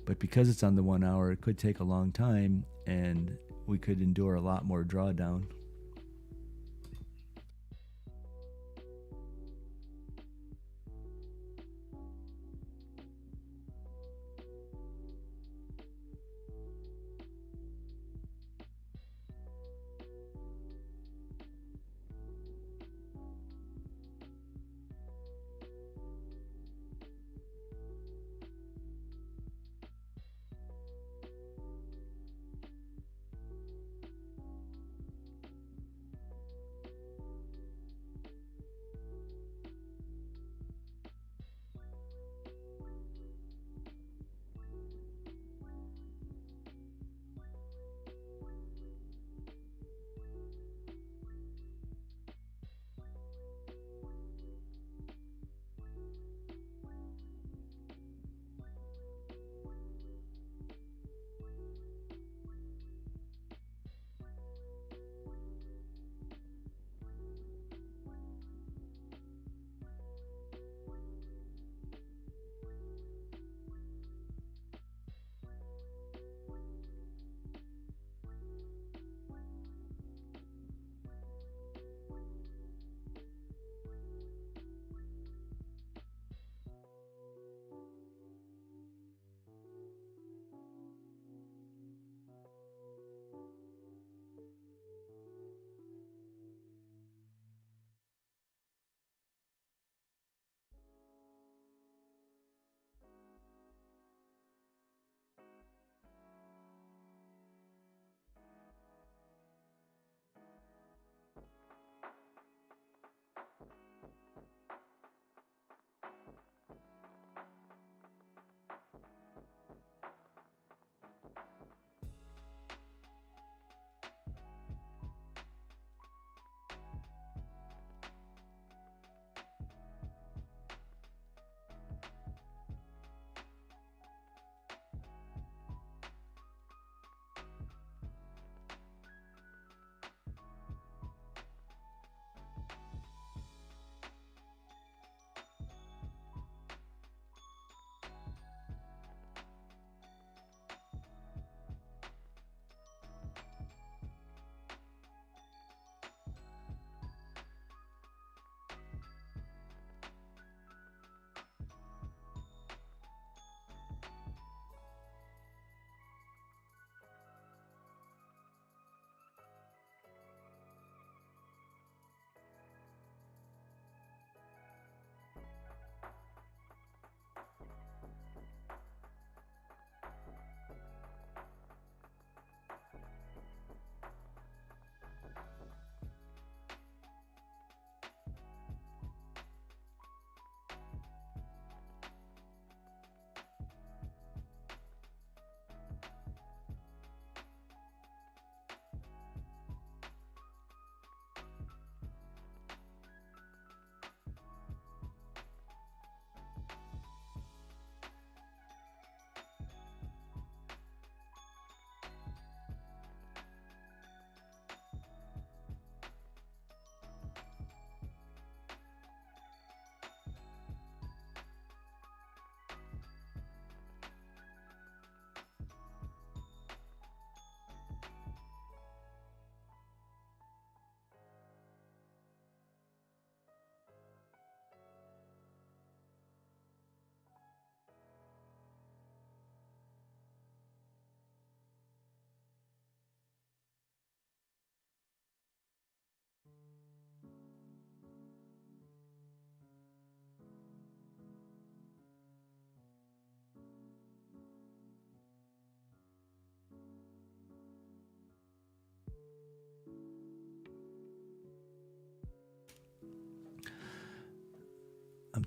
But because it's on the 1 hour, it could take a long time, and we could endure a lot more drawdown.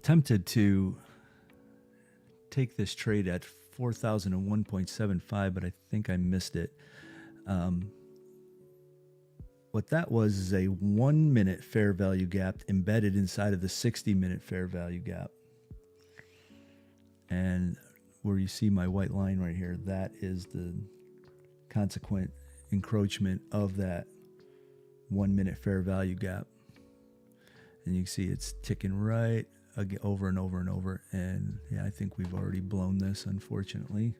tempted to take this trade at 4,001.75, but I think I missed it. What that was is a 1 minute fair value gap embedded inside of the 60-minute fair value gap. And where you see my white line right here, that is the consequent encroachment of that 1 minute fair value gap. And you can see it's ticking right over and over and over. And yeah, I think we've already blown this, unfortunately.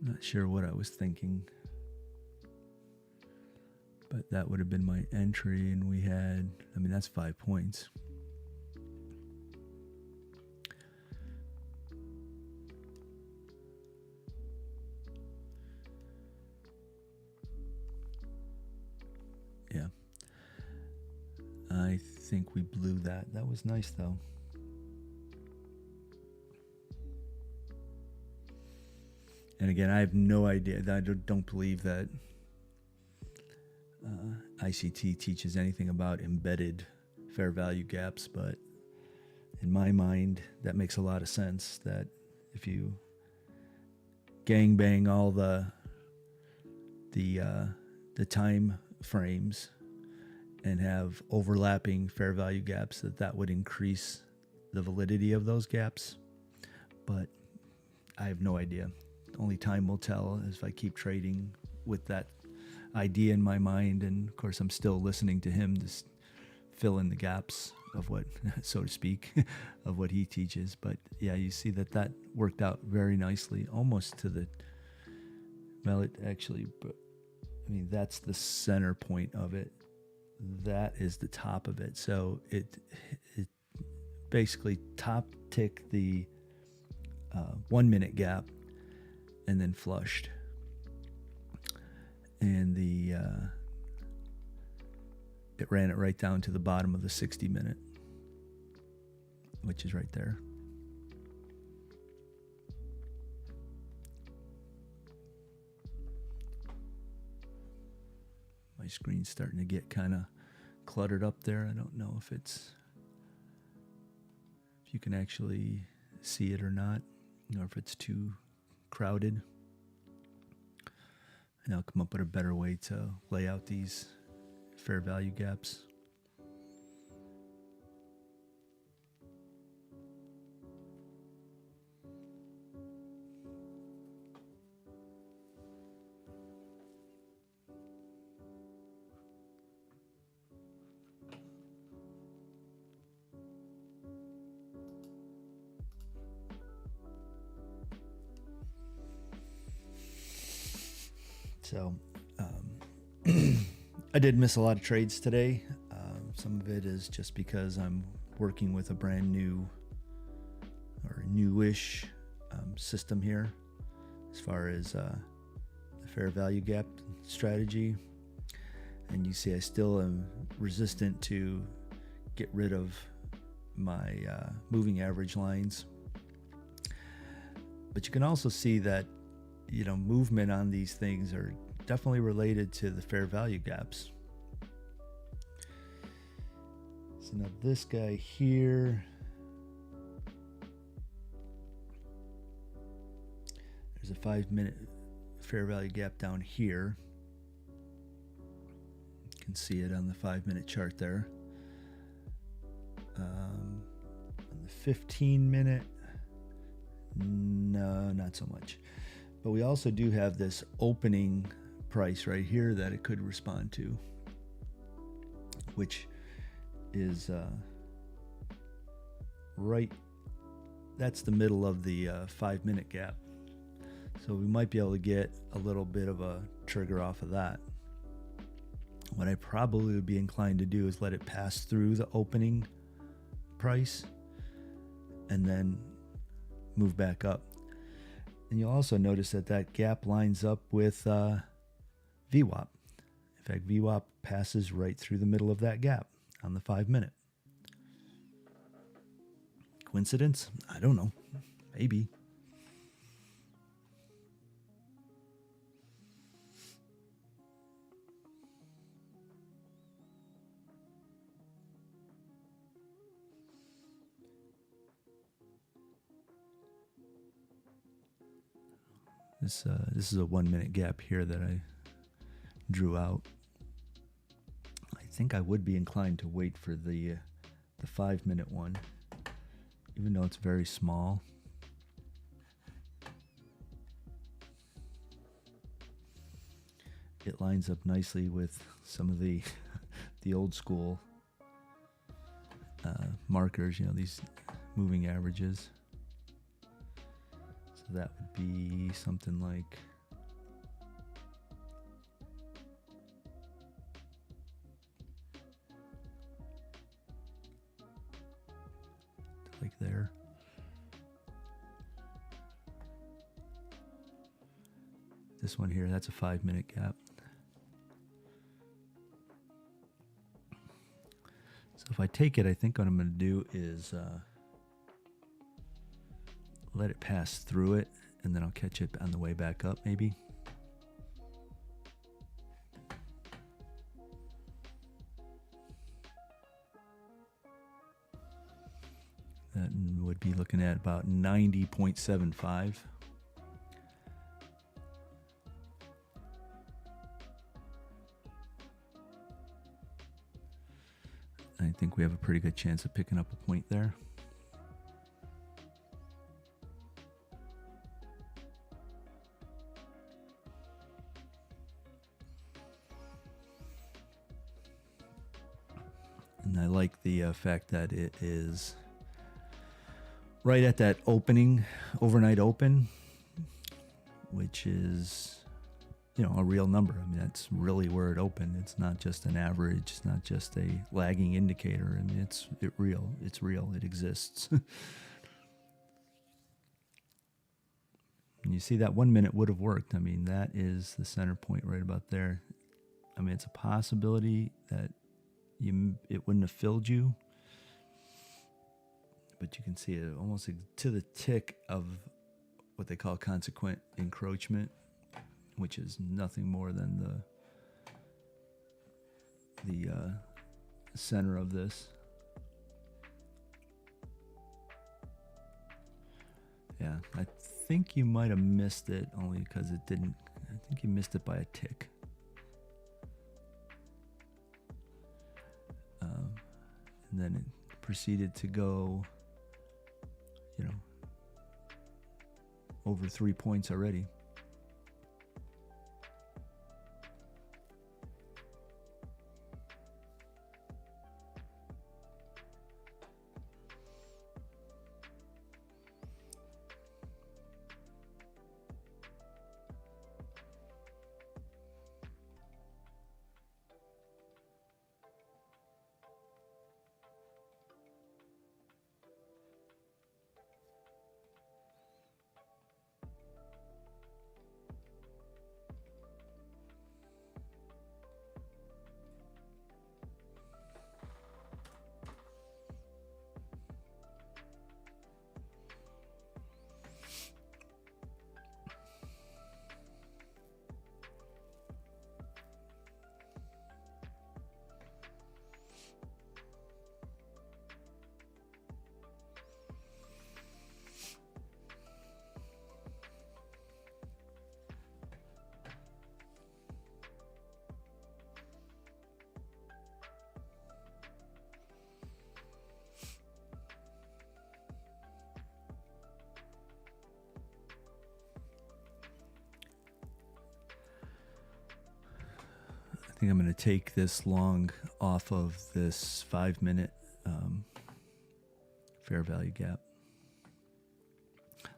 Not sure what I was thinking. But that would have been my entry, and we had, I mean, that's 5 points. Yeah. I think we blew that. That was nice, though. And again, I have no idea. I don't believe that ICT teaches anything about embedded fair value gaps, but in my mind, that makes a lot of sense. That if you gangbang all the time frames and have overlapping fair value gaps, that would increase the validity of those gaps. But I have no idea. Only time will tell if I keep trading with that idea in my mind, and of course I'm still listening to him to fill in the gaps of what, so to speak, of what he teaches. But yeah, you see that worked out very nicely, almost to the, well, it actually, I mean, that's the center point of it. That is the top of it. So it basically top ticked the 1 minute gap and then flushed. And it ran it right down to the bottom of the 60-minute, which is right there. My screen's starting to get kind of cluttered up there. I don't know if you can actually see it or not, or if it's too crowded. And I'll come up with a better way to lay out these fair value gaps. So I did miss a lot of trades today. Some of it is just because I'm working with a brand new or newish system here as far as the fair value gap strategy. And you see I still am resistant to get rid of my moving average lines. But you can also see that, you know, movement on these things are definitely related to the fair value gaps. So now this guy here, there's a 5 minute fair value gap down here. You can see it on the 5 minute chart there. On the 15 minute, no, not so much. But we also do have this opening price right here that it could respond to, which is right, that's the middle of the 5 minute gap. So we might be able to get a little bit of a trigger off of that. What I probably would be inclined to do is let it pass through the opening price and then move back up. And you'll also notice that gap lines up with VWAP. In fact, VWAP passes right through the middle of that gap on the 5 minute. Coincidence? I don't know. Maybe. This is a 1 minute gap here that I drew out. I think I would be inclined to wait for the 5 minute one, even though it's very small. It lines up nicely with some of the the old school markers, these moving averages. So that would be something like there. This one here, that's a 5 minute gap. So if I take it, I think what I'm going to do is let it pass through it, and then I'll catch it on the way back up, maybe. That would be looking at about 90.75. I think we have a pretty good chance of picking up a point there. And I like the fact that it is right at that opening, overnight open, which is, a real number. I mean, that's really where it opened. It's not just an average. It's not just a lagging indicator. I mean, it's real. It's real. It exists. And you see that 1 minute would have worked. I mean, that is the center point right about there. I mean, it's a possibility that it wouldn't have filled you, but you can see it almost to the tick of what they call consequent encroachment, which is nothing more than the center of this. Yeah, I think you might have missed it only because it didn't. I think you missed it by a tick. And then it proceeded to go, over 3 points already. I think I'm going to take this long off of this 5 minute fair value gap.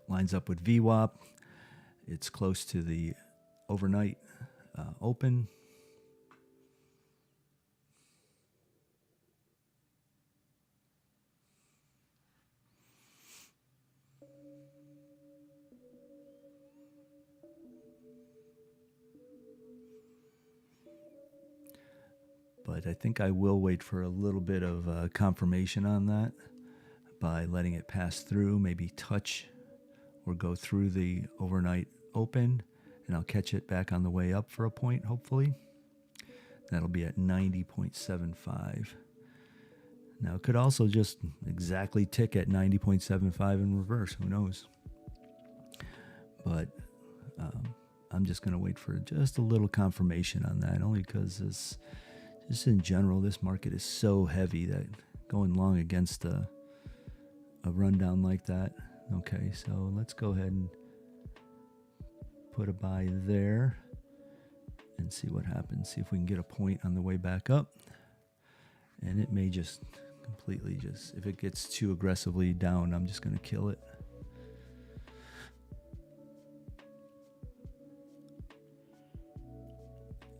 Lines up with VWAP. It's close to the overnight open. But I think I will wait for a little bit of confirmation on that by letting it pass through, maybe touch or go through the overnight open, and I'll catch it back on the way up for a point, hopefully. That'll be at 90.75. Now, it could also just exactly tick at 90.75 in reverse. Who knows? But I'm just going to wait for just a little confirmation on that, only because just in general, this market is so heavy that going long against a rundown like that. Okay, so let's go ahead and put a buy there and see what happens. See if we can get a point on the way back up. And it may just completely if it gets too aggressively down, I'm just going to kill it.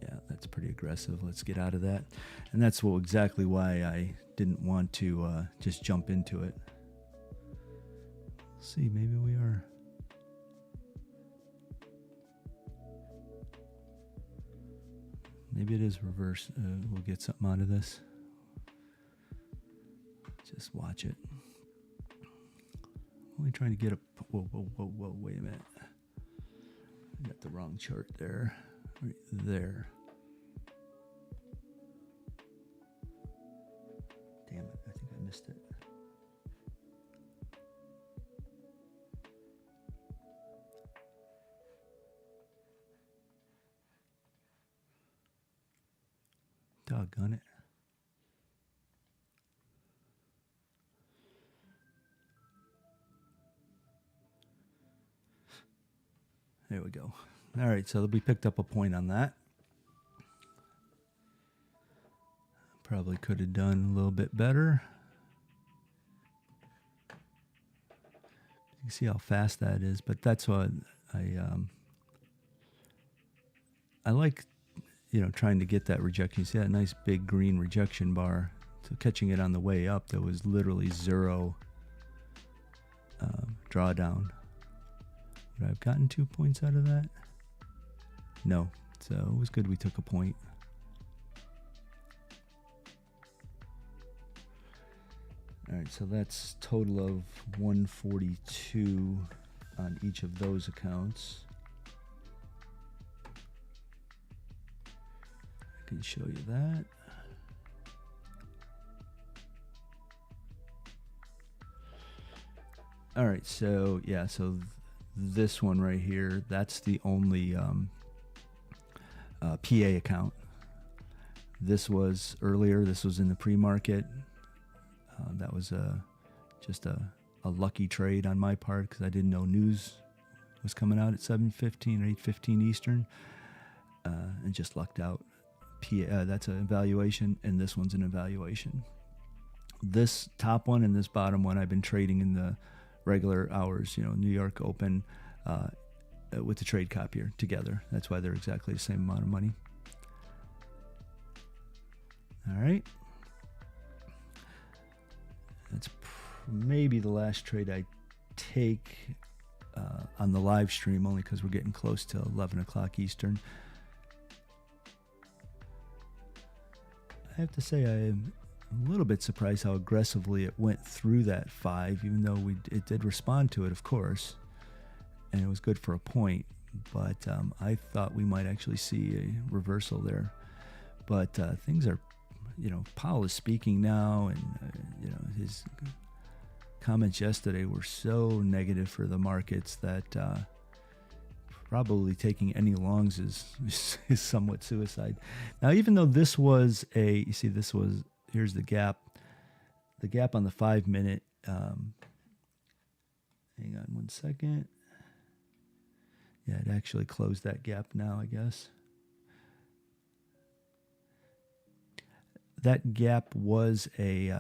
Yeah, that's pretty aggressive. Let's get out of that. And that's exactly why I didn't want to just jump into it. Let's see, maybe we are. Maybe it is reverse. We'll get something out of this. Just watch it. Only trying to get a... Whoa, wait a minute. I got the wrong chart there. Right there. Damn it, I think I missed it. Doggone it. There we go. All right, so we picked up a point on that. Probably could have done a little bit better. You can see how fast that is, but that's what I like, trying to get that rejection. You see that nice big green rejection bar. So catching it on the way up, there was literally zero drawdown. Would I have gotten 2 points out of that? No. So it was good we took a point. All right, so that's total of 142 on each of those accounts. I can show you that. All right, so yeah, so this one right here, that's the only PA account. This was earlier. This was in the pre-market. That was just a lucky trade on my part because I didn't know news was coming out at 7:15 or 8:15 Eastern, and just lucked out. That's an evaluation, and this one's an evaluation. This top one and this bottom one I've been trading in the regular hours, New York Open with the trade copier together. That's why they're exactly the same amount of money. All right. That's maybe the last trade I take on the live stream, only because we're getting close to 11 o'clock Eastern. I have to say I am a little bit surprised how aggressively it went through that 5, even though it did respond to it, of course, and it was good for a point. But I thought we might actually see a reversal there. But things are, Powell is speaking now, and his comments yesterday were so negative for the markets that probably taking any longs is somewhat suicide. Now, even though this was here's the gap on the 5 minute. Hang on 1 second. Yeah, it actually closed that gap now, I guess. That gap was a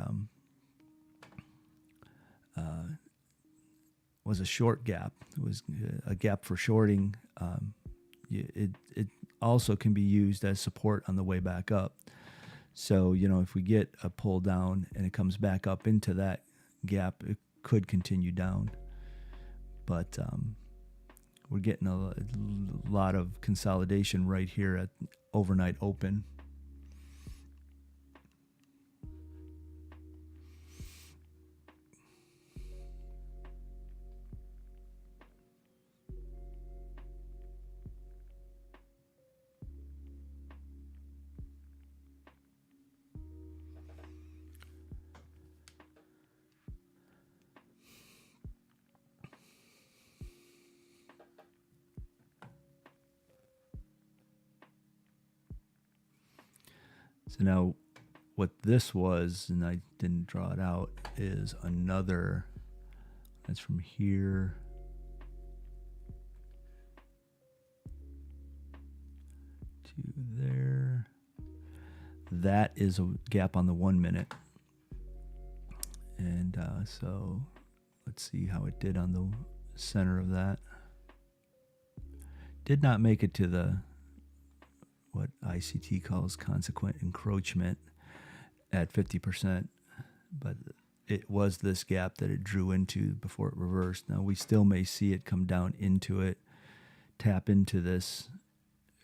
short gap. It was a gap for shorting. It also can be used as support on the way back up. So, if we get a pull down and it comes back up into that gap, it could continue down. But we're getting a lot of consolidation right here at overnight open. So now what this was, and I didn't draw it out, is another, that's from here to there. That is a gap on the 1 minute. And so let's see how it did on the center of that. Did not make it to the, what ICT calls consequent encroachment at 50%, but it was this gap that it drew into before it reversed. Now we still may see it come down into it, tap into this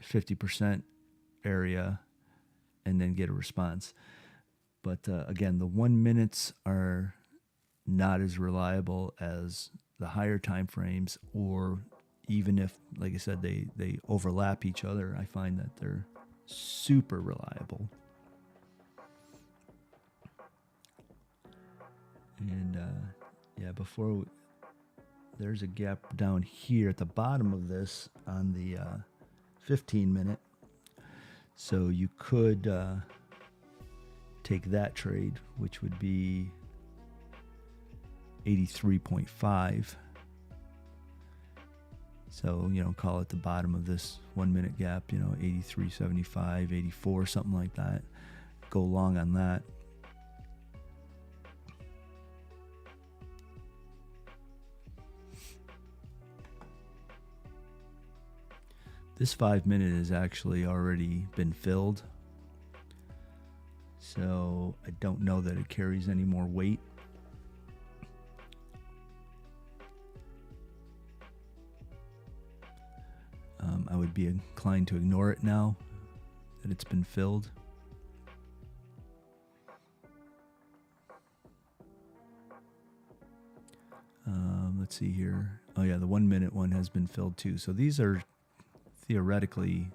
50% area, and then get a response. But again, the 1 minutes are not as reliable as the higher time frames, or even if, like I said, they overlap each other, I find that they're super reliable. And before there's a gap down here at the bottom of this on the 15 minute. So you could take that trade, which would be 83.5. So, call it the bottom of this 1 minute gap, 83.75, 84, something like that. Go long on that. This 5 minute has actually already been filled. So I don't know that it carries any more weight. I would be inclined to ignore it now that it's been filled. Let's see here. Oh yeah, the 1 minute one has been filled too. So these are theoretically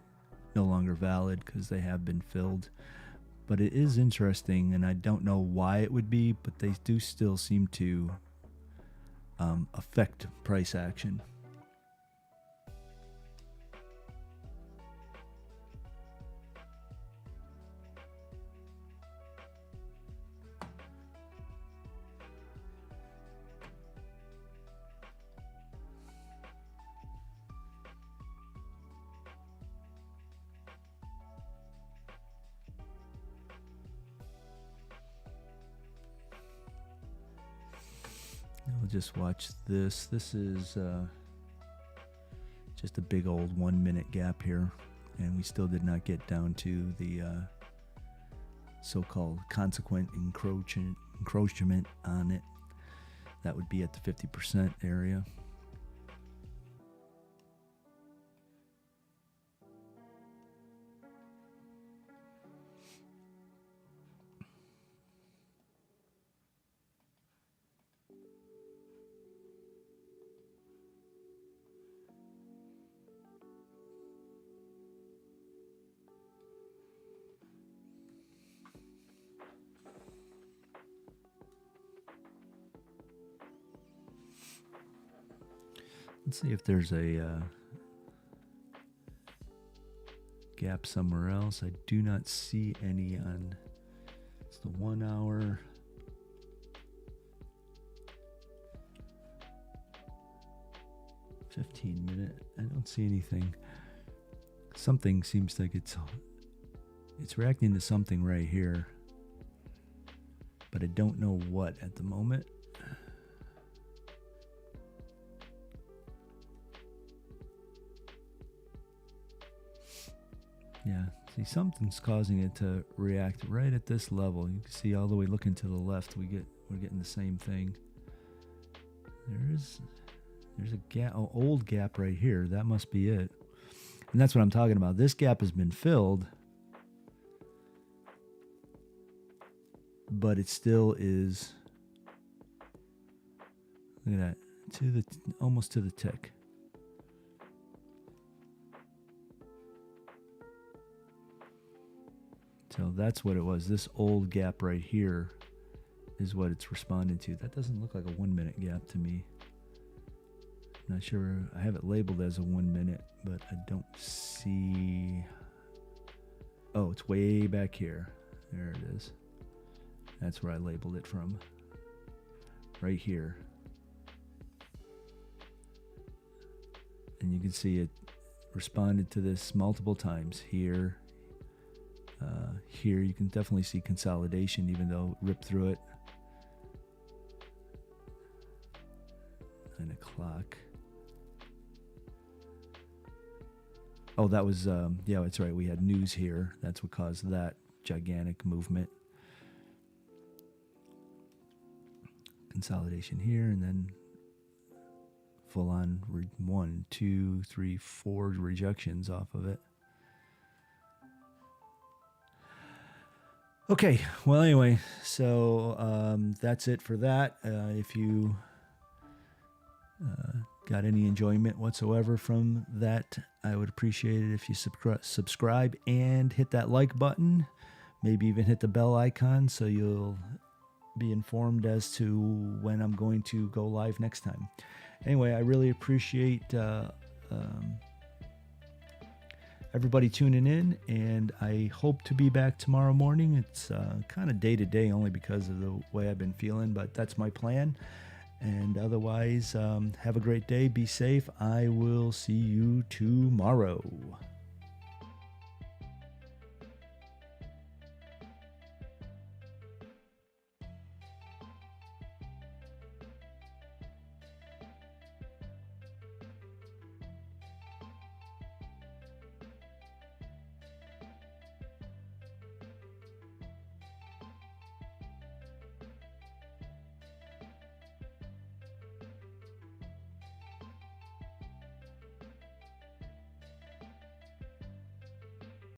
no longer valid because they have been filled. But it is interesting, and I don't know why it would be, but they do still seem to affect price action. We'll just watch this. This is just a big old 1 minute gap here, and we still did not get down to the so-called consequent encroachment on it. That would be at the 50% area. Let's see if there's a gap somewhere else. I do not see any on, it's the 1 hour. $15-minute. I don't see anything. Something seems like it's reacting to something right here, but I don't know what at the moment. Yeah, see, something's causing it to react right at this level. You can see all the way looking to the left, we're getting the same thing. There's a gap, old gap right here. That must be it. And that's what I'm talking about. This gap has been filled, but it still is, look at that, almost to the tick. So that's what it was. This old gap right here is what it's responding to. That doesn't look like a 1 minute gap to me. Not sure. I have it labeled as a 1 minute, but I don't see. Oh, it's way back here. There it is. That's where I labeled it from. Right here. And you can see it responded to this multiple times. Here. Here you can definitely see consolidation, even though it ripped through it. 9 o'clock. Oh, that was, yeah, that's right. We had news here. That's what caused that gigantic movement. Consolidation here, and then full on 1, 2, 3, 4 rejections off of it. Okay, well, anyway, so that's it for that. If you got any enjoyment whatsoever from that, I would appreciate it if you subscribe and hit that like button. Maybe even hit the bell icon so you'll be informed as to when I'm going to go live next time. Anyway, I really appreciate everybody tuning in, and I hope to be back tomorrow morning. It's kind of day to day only because of the way I've been feeling, but that's my plan. And otherwise, have a great day. Be safe. I will see you tomorrow.